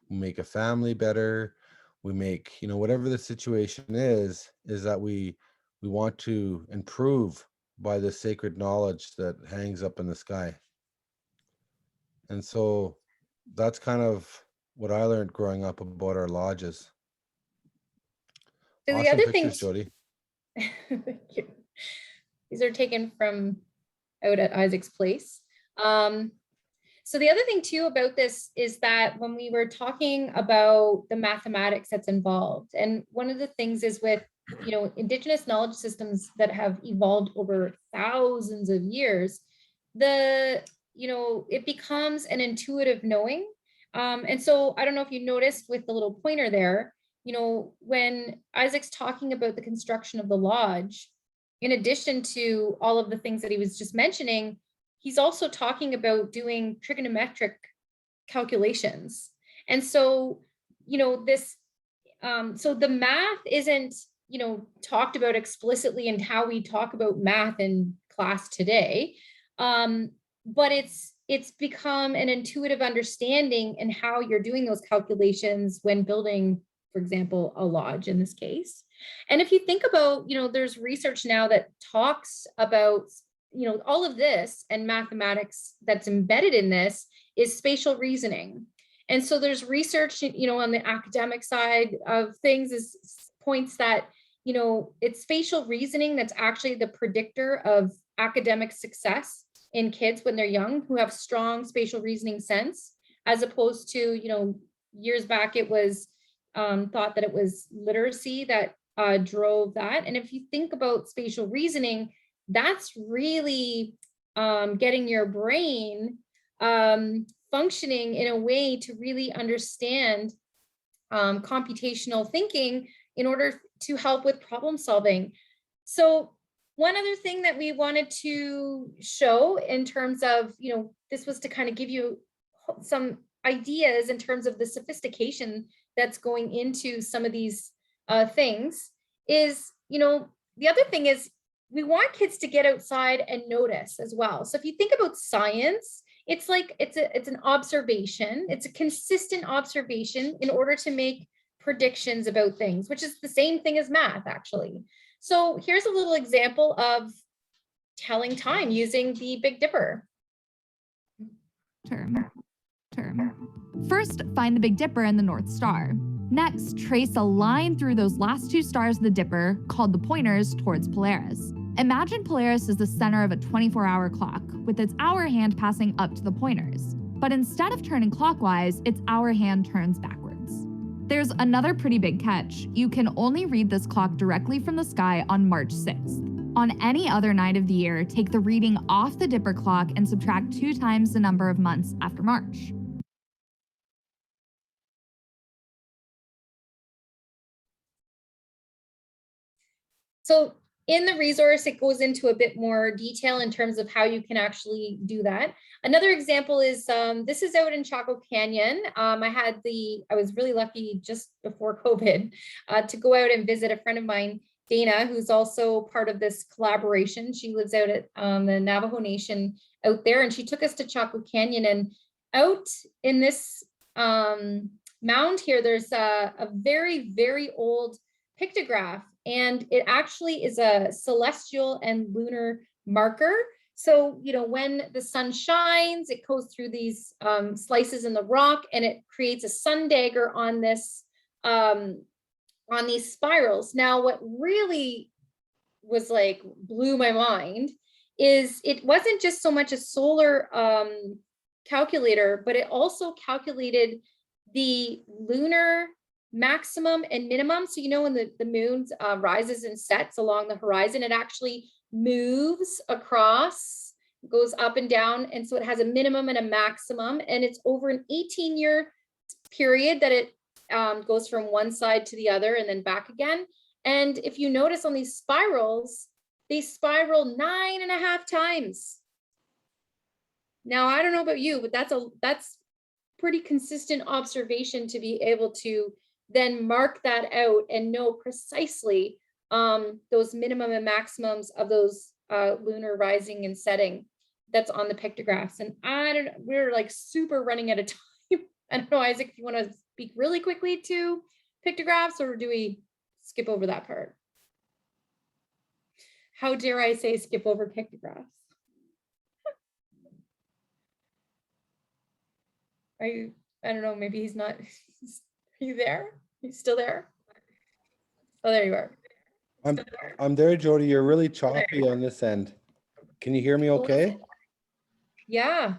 We make a family better. we make, you know, whatever the situation is that we want to improve by the sacred knowledge that hangs up in the sky. And so that's kind of what I learned growing up about our lodges. So the Awesome other pictures, thing, Jody. Thank you. These are taken from out at Isaac's place. So the other thing too about this is that when we were talking about the mathematics that's involved, and one of the things is with, you know, Indigenous knowledge systems that have evolved over thousands of years, you know, it becomes an intuitive knowing. And so I don't know if you noticed with the little pointer there, you know, when Isaac's talking about the construction of the lodge, in addition to all of the things that he was just mentioning, he's also talking about doing trigonometric calculations. And so, you know, this, so the math isn't, you know, talked about explicitly in how we talk about math in class today, but it's become an intuitive understanding in how you're doing those calculations when building, for example, a lodge in this case. And if you think about, you know, there's research now that talks about, you know, all of this and mathematics that's embedded in this is spatial reasoning. And so there's research, you know, on the academic side of things is points that, you know, it's spatial reasoning that's actually the predictor of academic success in kids when they're young who have strong spatial reasoning sense, as opposed to, you know, years back it was thought that it was literacy that drove that. And if you think about spatial reasoning, that's really getting your brain functioning in a way to really understand computational thinking in order to help with problem solving. So one other thing that we wanted to show in terms of, you know, this was to kind of give you some ideas in terms of the sophistication that's going into some of these things is, you know, the other thing is we want kids to get outside and notice as well. So if you think about science, it's like, it's an observation. It's a consistent observation in order to make predictions about things, which is the same thing as math, actually. So here's a little example of telling time using the Big Dipper. Term. First, find the Big Dipper and the North Star. Next, trace a line through those last two stars of the Dipper, called the pointers, towards Polaris. Imagine Polaris is the center of a 24-hour clock, with its hour hand passing up to the pointers. But instead of turning clockwise, its hour hand turns backwards. There's another pretty big catch. You can only read this clock directly from the sky on March 6th. On any other night of the year, take the reading off the Dipper clock and subtract 2 times the number of months after March. So in the resource, it goes into a bit more detail in terms of how you can actually do that. Another example is, this is out in Chaco Canyon. I was really lucky just before COVID to go out and visit a friend of mine, Dana, who's also part of this collaboration. She lives out at the Navajo Nation out there, and she took us to Chaco Canyon. And out in this mound here, there's a very, very old pictograph, and it actually is a celestial and lunar marker. So, you know, when the sun shines, it goes through these slices in the rock, and it creates a sun dagger on this, on these spirals. Now, what really was like blew my mind is it wasn't just so much a solar calculator, but it also calculated the lunar maximum and minimum. So, you know, when the moon rises and sets along the horizon, it actually moves across, goes up and down. And so it has a minimum and a maximum, and it's over an 18-year period that it goes from one side to the other and then back again. And if you notice on these spirals, they spiral 9.5 times. Now, I don't know about you, but that's pretty consistent observation to be able to then mark that out and know precisely those minimum and maximums of those lunar rising and setting that's on the pictographs. And we're like super running out of time. I don't know, Isaac, if you want to speak really quickly to pictographs, or do we skip over that part? How dare I say skip over pictographs? Are you, I don't know, maybe he's not, are you there? He's still there? Oh, there you are. I'm there, Jodie. You're really choppy on this end. Can you hear me okay? Yeah.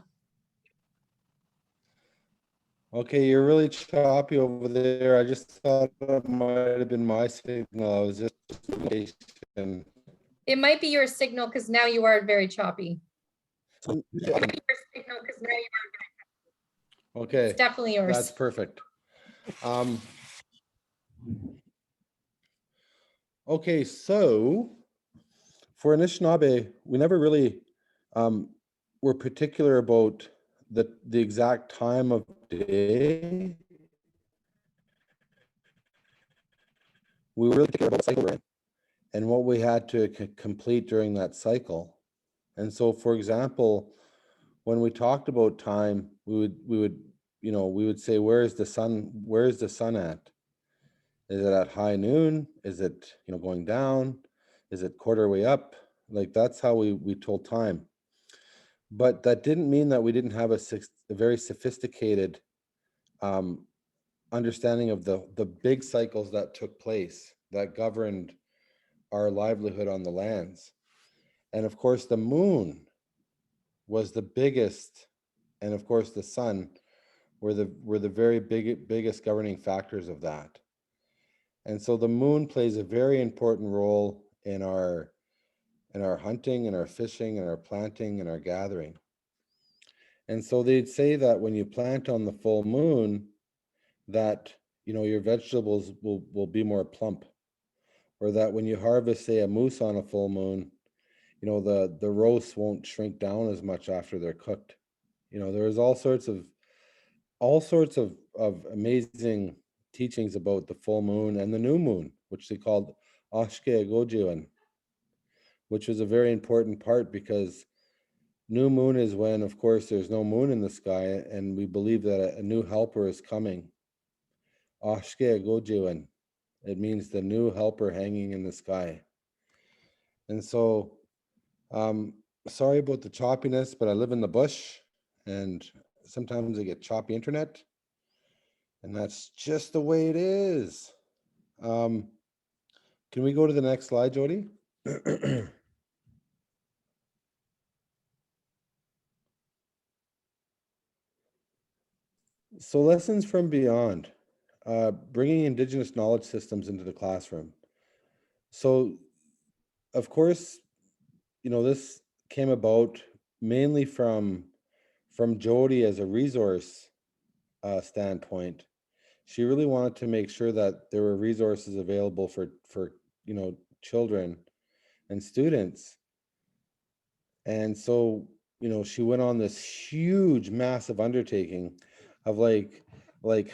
Okay, you're really choppy over there. I just thought it might have been my signal. I was just It might be your signal because now you are very choppy. Okay, It's definitely yours. that's perfect. Okay, so for Anishinaabe, we never really were particular about the exact time of day. We were really particular about cycle and what we had to complete during that cycle. And so, for example, when we talked about time, we would say, where is the sun at? Is it at high noon? Is it, going down? Is it quarter way up? Like, that's how we told time. But that didn't mean that we didn't have a very sophisticated understanding of the big cycles that took place that governed our livelihood on the lands. And of course, the moon was the biggest, and of course, the sun were the very biggest governing factors of that. And so the moon plays a very important role in our hunting and our fishing and our planting and our gathering. And so they'd say that when you plant on the full moon, that your vegetables will be more plump, or that when you harvest, say, a moose on a full moon, the roasts won't shrink down as much after they're cooked. There's all sorts of amazing teachings about the full moon and the new moon, which they called Ashke Gojiwan, which was a very important part, because new moon is when, of course, there's no moon in the sky, and we believe that a new helper is coming. Ashke Gojiwan. It means the new helper hanging in the sky. And so, sorry about the choppiness, but I live in the bush, and sometimes I get choppy internet, and that's just the way it is. Can we go to the next slide, Jodie? So, lessons from beyond, bringing Indigenous knowledge systems into the classroom. So, of course, this came about mainly from Jodie as a resource standpoint. She really wanted to make sure that there were resources available for children and students. And so, she went on this huge, massive undertaking of like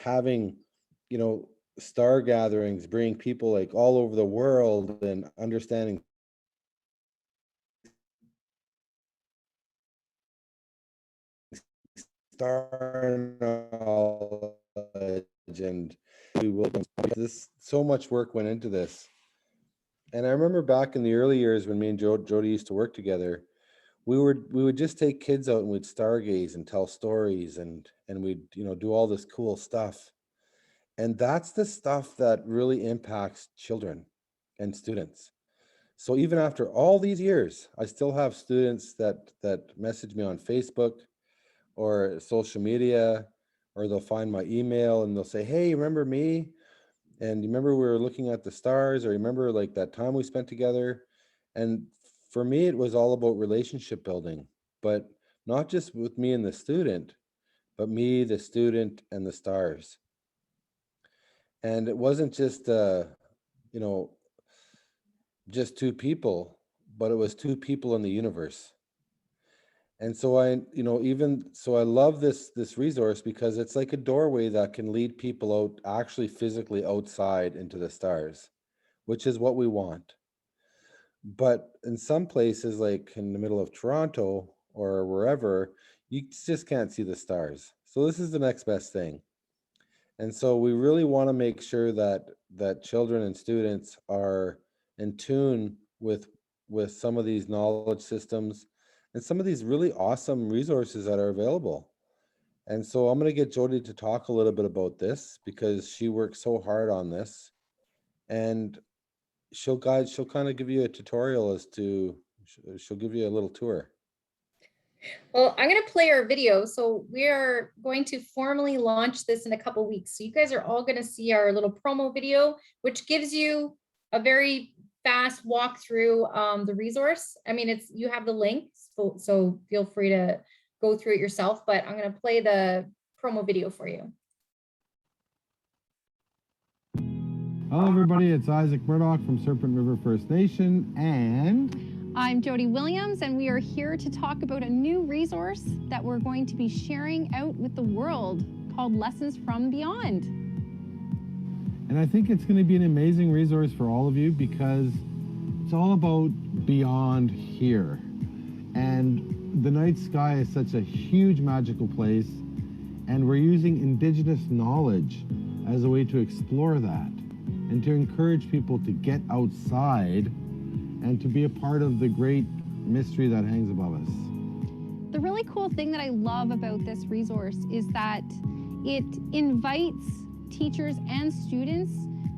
having, star gatherings, bringing people like all over the world and understanding star knowledge, and so much work went into this. And I remember back in the early years when me and Jodie used to work together, we would just take kids out and we'd stargaze and tell stories, and we'd do all this cool stuff. And that's the stuff that really impacts children and students. So even after all these years, I still have students that message me on Facebook or social media, or they'll find my email and they'll say, hey, remember me? And you remember we were looking at the stars, or remember like that time we spent together? And for me, it was all about relationship building, but not just with me and the student, but me, the student, and the stars. And it wasn't just just two people, but it was two people in the universe. And so I love this resource, because it's like a doorway that can lead people out, actually physically outside into the stars, which is what we want. But in some places, like in the middle of Toronto or wherever, you just can't see the stars. So this is the next best thing. And so we really want to make sure that children and students are in tune with some of these knowledge systems and some of these really awesome resources that are available. And so I'm going to get Jodie to talk a little bit about this because she works so hard on this, and she'll kind of give you a tutorial as to, she'll give you a little tour. Well, I'm going to play our video. So we are going to formally launch this in a couple weeks. So you guys are all going to see our little promo video, which gives you a very fast walk through the resource. I mean, you have the link, so feel free to go through it yourself, but I'm going to play the promo video for you. Hello, everybody. It's Isaac Murdoch from Serpent River First Nation, and I'm Jodie Williams, and we are here to talk about a new resource that we're going to be sharing out with the world called Lessons from Beyond. And I think it's going to be an amazing resource for all of you because it's all about beyond here. And the night sky is such a huge magical place, and we're using Indigenous knowledge as a way to explore that and to encourage people to get outside and to be a part of the great mystery that hangs above us. The really cool thing that I love about this resource is that it invites teachers and students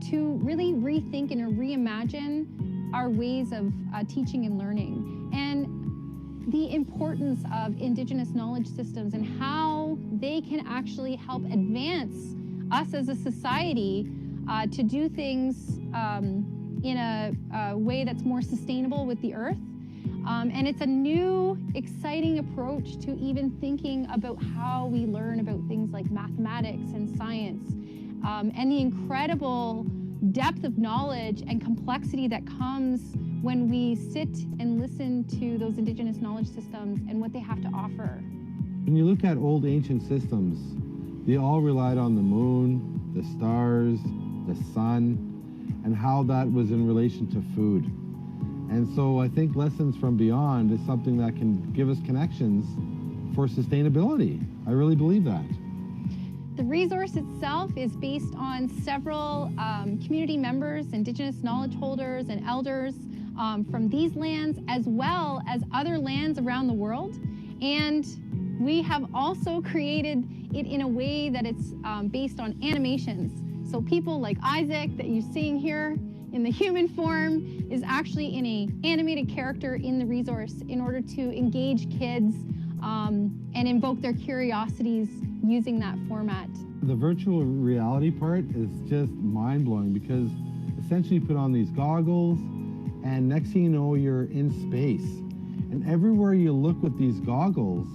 to really rethink and reimagine our ways of teaching and learning, and the importance of Indigenous knowledge systems and how they can actually help advance us as a society to do things in a way that's more sustainable with the earth. And it's a new, exciting approach to even thinking about how we learn about things like mathematics and science, and the incredible depth of knowledge and complexity that comes when we sit and listen to those Indigenous knowledge systems and what they have to offer. When you look at old ancient systems, they all relied on the moon, the stars, the sun, and how that was in relation to food. And so I think Lessons from Beyond is something that can give us connections for sustainability. I really believe that. The resource itself is based on several community members, Indigenous knowledge holders and elders from these lands, as well as other lands around the world. And we have also created it in a way that it's based on animations. So people like Isaac that you're seeing here in the human form is actually in an animated character in the resource in order to engage kids and invoke their curiosities using that format. The virtual reality part is just mind-blowing because essentially you put on these goggles and next thing you know you're in space. And everywhere you look with these goggles,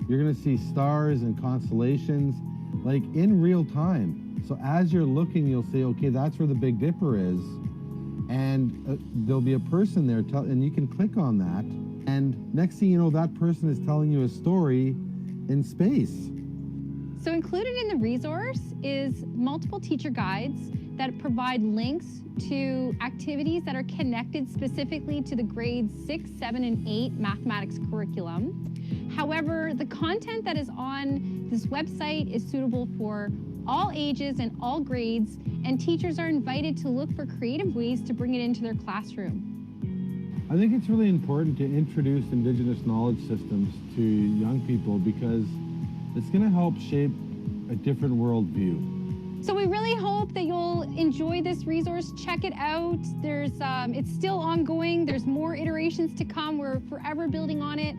you're gonna see stars and constellations like in real time. So as you're looking, you'll say, okay, that's where the Big Dipper is. And there'll be a person there, and you can click on that. And next thing you know, that person is telling you a story in space. So included in the resource is multiple teacher guides that provide links to activities that are connected specifically to the grades 6, 7, and 8 mathematics curriculum. However, the content that is on this website is suitable for all ages and all grades, and teachers are invited to look for creative ways to bring it into their classroom. I think it's really important to introduce Indigenous knowledge systems to young people because it's going to help shape a different worldview. So we really hope that you'll enjoy this resource. Check it out. It's still ongoing. There's more iterations to come. We're forever building on it.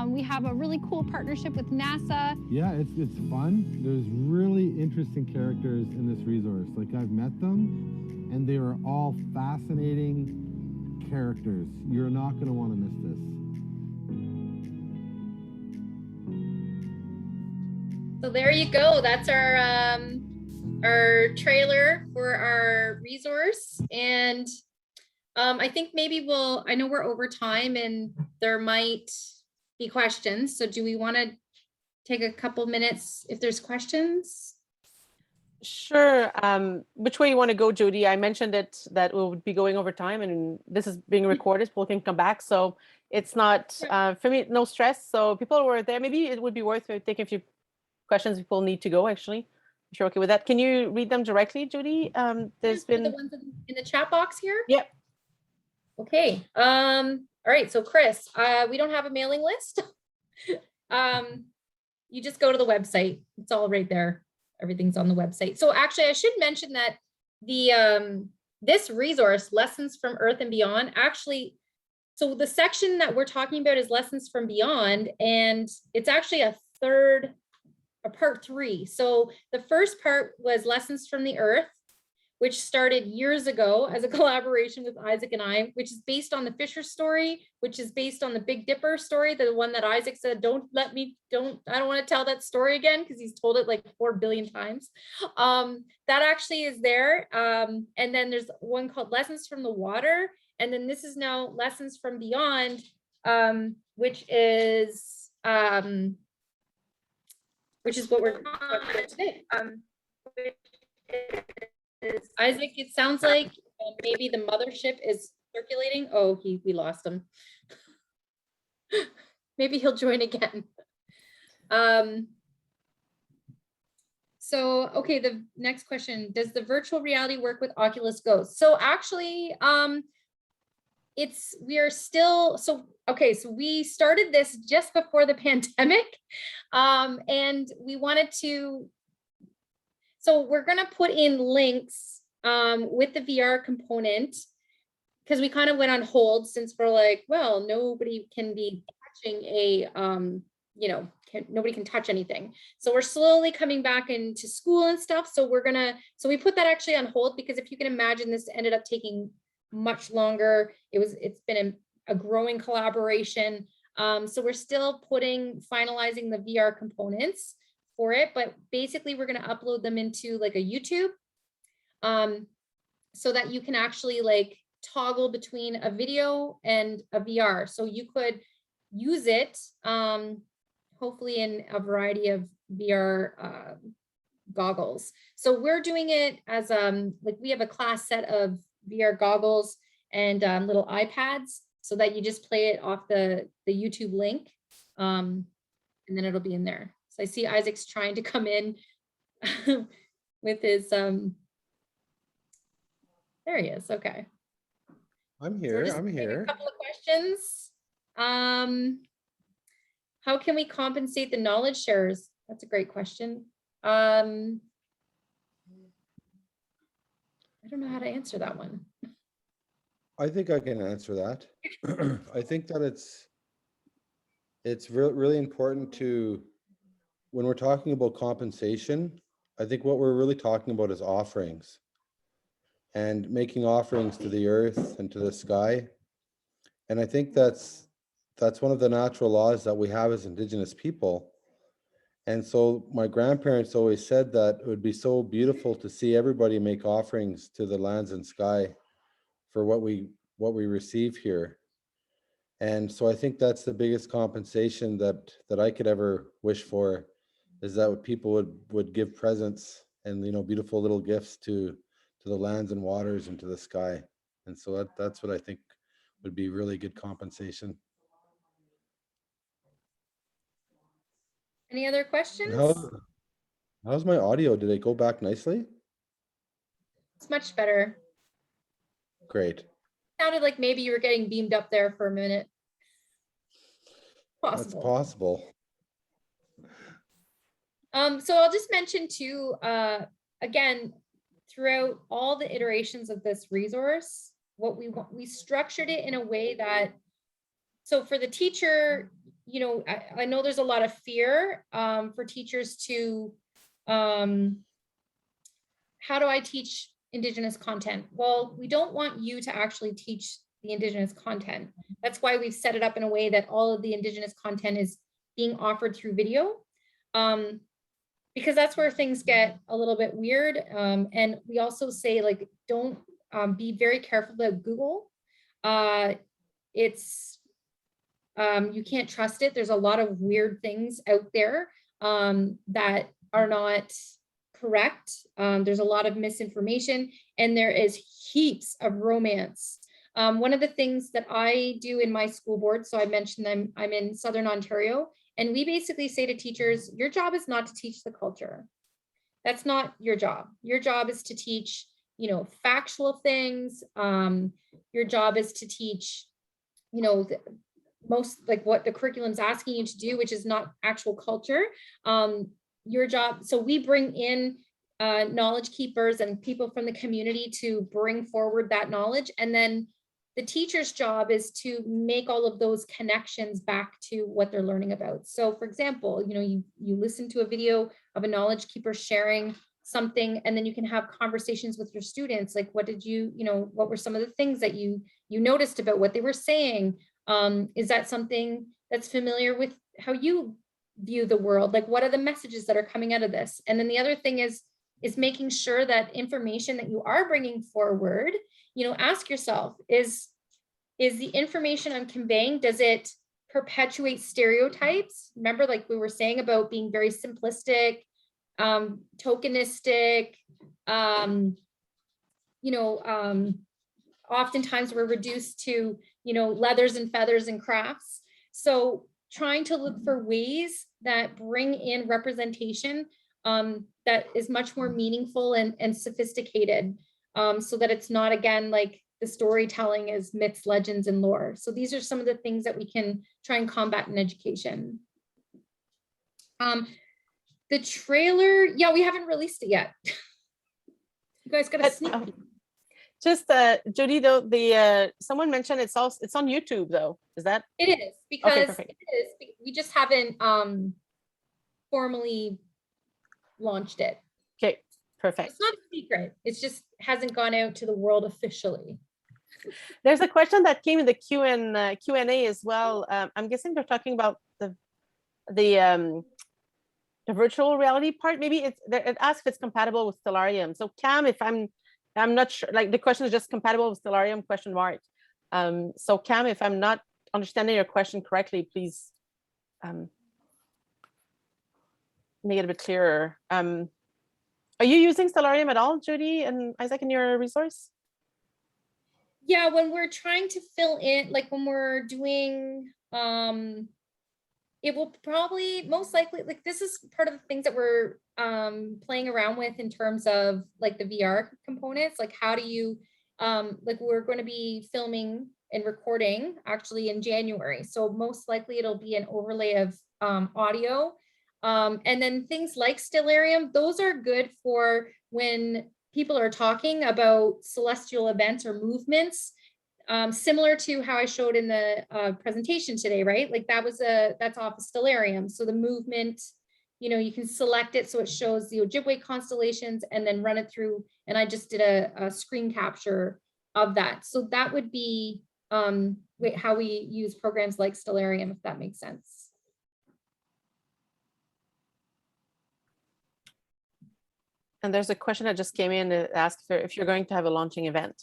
We have a really cool partnership with NASA. Yeah, it's fun. There's really interesting characters in this resource. Like I've met them and they are all fascinating characters. You're not going to want to miss this. So there you go. That's our trailer for our resource. And I think maybe I know we're over time and there might be questions. So do we want to take a couple minutes if there's questions? Sure. Which way you want to go, Judy? I mentioned that we'll be going over time and this is being recorded. People can come back. So it's not, for me, no stress. So people who are there, maybe it would be worth taking a few questions. People need to go actually. if you're okay with that. Can you read them directly, Judy? There's Put been the ones in the chat box here. Yep. Okay. All right. So Chris, we don't have a mailing list. You just go to the website. It's all right there. Everything's on the website. So actually, I should mention that the this resource, Lessons from Earth and Beyond, actually, so the section that we're talking about is Lessons from Beyond, and it's actually a part 3. So the first part was Lessons from the Earth, which started years ago as a collaboration with Isaac and I, which is based on the Fisher story, which is based on the Big Dipper story, the one that Isaac said, I don't want to tell that story again, because he's told it like 4 billion times. That actually is there. And then there's one called Lessons from the Water. And then this is now Lessons from Beyond, which is what we're talking about today. Isaac, it sounds like maybe the mothership is circulating. Oh, we lost him. Maybe he'll join again. So, okay, the next question, does the virtual reality work with Oculus Go? So actually, so we started this just before the pandemic, and we wanted to, so we're going to put in links with the VR component, because we kind of went on hold since we're like, well, nobody can be touching nobody can touch anything. So we're slowly coming back into school and stuff. So we put that actually on hold, because if you can imagine, this ended up taking much longer. It's been a growing collaboration. So we're still finalizing the VR components for it, but basically we're going to upload them into like a YouTube, so that you can actually like toggle between a video and a VR. So you could use it, hopefully in a variety of VR goggles. So we're doing it as like we have a class set of VR goggles and little iPads, so that you just play it off the YouTube link, and then it'll be in there. So I see Isaac's trying to come in with his, there he is, okay. I'm here, So I'm here. A couple of questions. How can we compensate the knowledge sharers? That's a great question. I don't know how to answer that one. I think I can answer that. I think that it's really important to, when we're talking about compensation, I think what we're really talking about is offerings, and making offerings to the earth and to the sky. And I think that's one of the natural laws that we have as Indigenous people. And so my grandparents always said that it would be so beautiful to see everybody make offerings to the lands and sky for what we receive here. And so I think that's the biggest compensation that I could ever wish for, is that people would give presents and, beautiful little gifts to the lands and waters and to the sky. And so that's what I think would be really good compensation. Any other questions? How's my audio? Did it go back nicely? It's much better. Great. Sounded like maybe you were getting beamed up there for a minute. Possible. That's possible. So I'll just mention too, again, throughout all the iterations of this resource, we structured it in a way that, so for the teacher, I know there's a lot of fear for teachers to, how do I teach Indigenous content? Well, we don't want you to actually teach the Indigenous content. That's why we've set it up in a way that all of the Indigenous content is being offered through video, because that's where things get a little bit weird. And we also say, like, don't be very careful about Google. You can't trust it. There's a lot of weird things out there that are not correct. There's a lot of misinformation, and there is heaps of romance. One of the things that I do in my school board, so I mentioned I'm in Southern Ontario, and we basically say to teachers, your job is not to teach the culture. That's not your job. Your job is to teach, you know, factual things. Your job is to teach, you know, most like what the curriculum's asking you to do, which is not actual culture. Your job, so we bring in knowledge keepers and people from the community to bring forward that knowledge. And then the teacher's job is to make all of those connections back to what they're learning about. So for example, you know, you listen to a video of a knowledge keeper sharing something, and then you can have conversations with your students. Like, what did you know, what were some of the things that you noticed about what they were saying? Is that something that's familiar with how you view the world? Like, what are the messages that are coming out of this? And then the other thing is making sure that information that you are bringing forward, you know, ask yourself, is the information I'm conveying, does it perpetuate stereotypes? Remember, like we were saying about being very simplistic, tokenistic, you know, oftentimes we're reduced to, you know, leathers and feathers and crafts. So trying to look for ways that bring in representation that is much more meaningful and sophisticated, so that it's not, again, like the storytelling is myths, legends, and lore. So these are some of the things that we can try and combat in education. The trailer, yeah, we haven't released it yet. You guys got a sneak peek. Just Jodie, though, the someone mentioned it's on YouTube, though. Is that? It is, because Okay, it is. We just haven't formally launched it. Okay, perfect. It's not a secret. It just hasn't gone out to the world officially. There's a question that came in the Q&A as well. I'm guessing they're talking about the virtual reality part. Maybe it asks if it's compatible with Stellarium. So Cam, if I'm not sure, like the question is just compatible with Stellarium ? So Cam, if I'm not understanding your question correctly, please make it a bit clearer. Are you using Stellarium at all, Judy and Isaac, in your resource? Yeah, when we're trying to fill in, like when we're doing, it will probably most likely, like this is part of the things that we're playing around with in terms of like the VR components. Like how do you, like we're going to be filming and recording actually in January. So most likely it'll be an overlay of audio. And then things like Stellarium, those are good for when people are talking about celestial events or movements, similar to how I showed in the presentation today, right? Like that's off of Stellarium. So the movement, you know, you can select it so it shows the Ojibwe constellations and then run it through. And I just did a screen capture of that. So that would be how we use programs like Stellarium, if that makes sense. And there's a question that just came in that asks if you're going to have a launching event.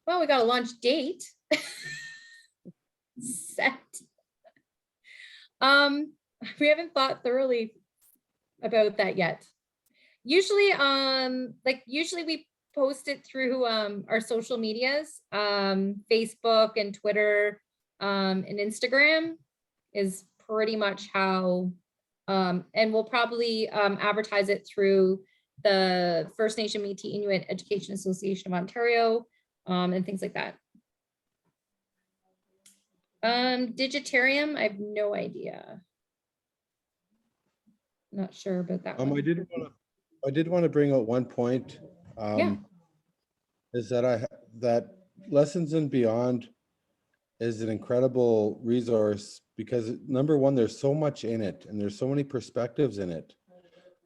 Well, we got a launch date set. We haven't thought thoroughly about that yet. Usually, usually we post it through our social medias, Facebook and Twitter, and Instagram is pretty much how, and we'll probably advertise it through the First Nation Métis Inuit Education Association of Ontario, and things like that. Digitarium, I have no idea. Not sure about that one. I did want to bring out one point. Yeah. Is that Lessons and Beyond is an incredible resource because number one, there's so much in it and there's so many perspectives in it.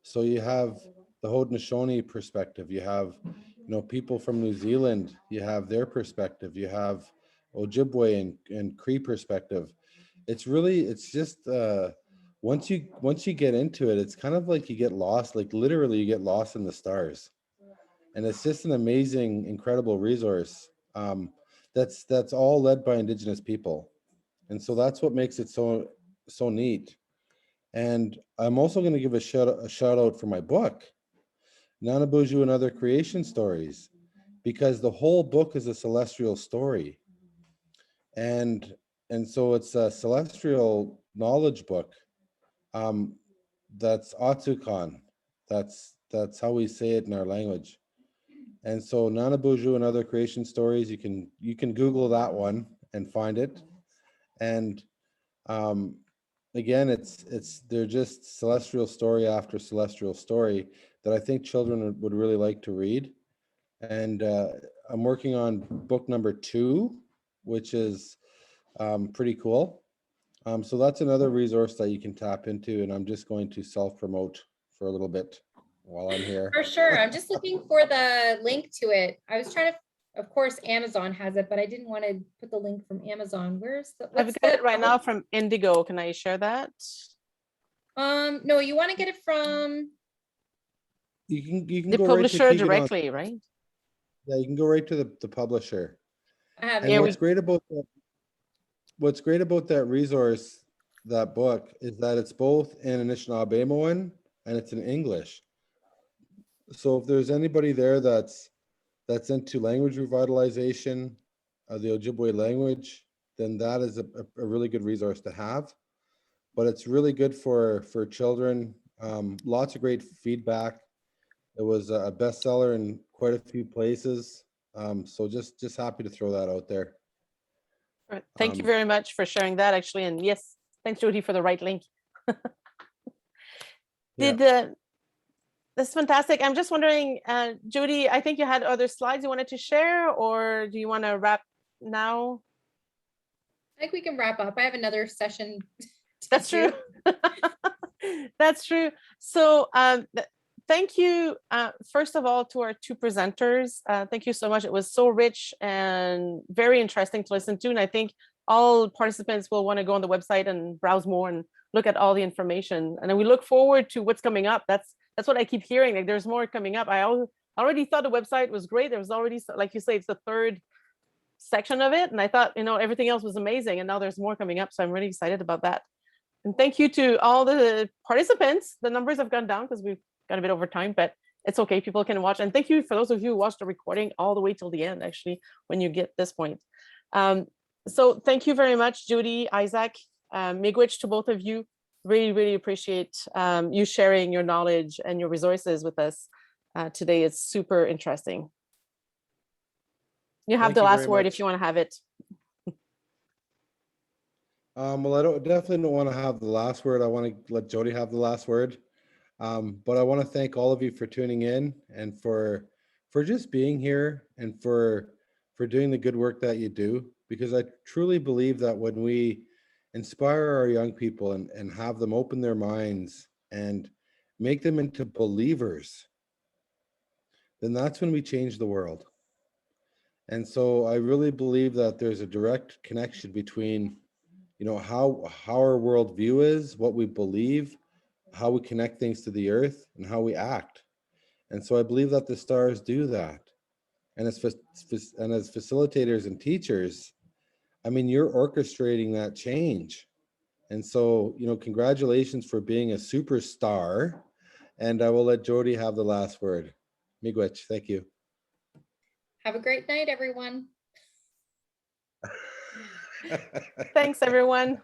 So you have the Haudenosaunee perspective, you have, you know, people from New Zealand, you have their perspective, you have Ojibwe and Cree perspective. It's just once you get into it, it's kind of like you get lost, like literally you get lost in the stars. And it's just an amazing, incredible resource that's all led by Indigenous people. And so that's what makes it so neat. And I'm also going to give a shout out for my book, Nanabuju and Other Creation Stories, because the whole book is a celestial story. And so it's a celestial knowledge book that's Atsukan. That's how we say it in our language. And so Nana Boozhoo and other creation stories, you can Google that one and find it. And again, they're just celestial story after celestial story that I think children would really like to read. And I'm working on book number 2, which is pretty cool. So that's another resource that you can tap into, and I'm just going to self-promote for a little bit while I'm here. For sure. I'm just looking for the link to it. I was trying to, of course, Amazon has it, but I didn't want to put the link from Amazon. I've got it right now from Indigo. Can I share that? No, you want to get it from You can the go publisher right to directly, right? Yeah, you can go right to the publisher. I have And Yeah, what's great about that resource, that book, is that it's both in Anishinaabemowin and it's in English. So if there's anybody there that's into language revitalization, the Ojibwe language, then that is a really good resource to have. But it's really good for children. Lots of great feedback. It was a bestseller in quite a few places. So just happy to throw that out there. All right. Thank you very much for sharing that, actually. And yes, thanks, Jodie, for the right link. That's fantastic. I'm just wondering, Judy, I think you had other slides you wanted to share, or do you want to wrap now? I think we can wrap up. I have another session. That's true. That's true. So thank you, first of all, to our 2 presenters. Thank you so much. It was so rich and very interesting to listen to. And I think all participants will want to go on the website and browse more and look at all the information. And then we look forward to what's coming up. That's what I keep hearing. Like, there's more coming up. I already thought the website was great. There was already, like you say, it's the 3rd section of it. And I thought, everything else was amazing. And now there's more coming up. So I'm really excited about that. And thank you to all the participants. The numbers have gone down because we've got a bit over time, but it's okay. People can watch. And thank you for those of you who watched the recording all the way till the end, actually, when you get this point. So thank you very much, Judy, Isaac, Miigwech, to both of you. Really, really appreciate you sharing your knowledge and your resources with us today. It's super interesting. You have Thank the you last very word much. if you want to have it. Well, I definitely don't want to have the last word. I want to let Jodie have the last word. But I want to thank all of you for tuning in and for just being here and for doing the good work that you do, because I truly believe that when we inspire our young people and have them open their minds and make them into believers, then that's when we change the world. And so I really believe that there's a direct connection between, how our worldview is, what we believe, how we connect things to the earth, and how we act. And so I believe that the stars do that. And as facilitators and teachers, I mean, you're orchestrating that change. And so, congratulations for being a superstar. And I will let Jodie have the last word. Miigwech, thank you. Have a great night, everyone. Thanks, everyone.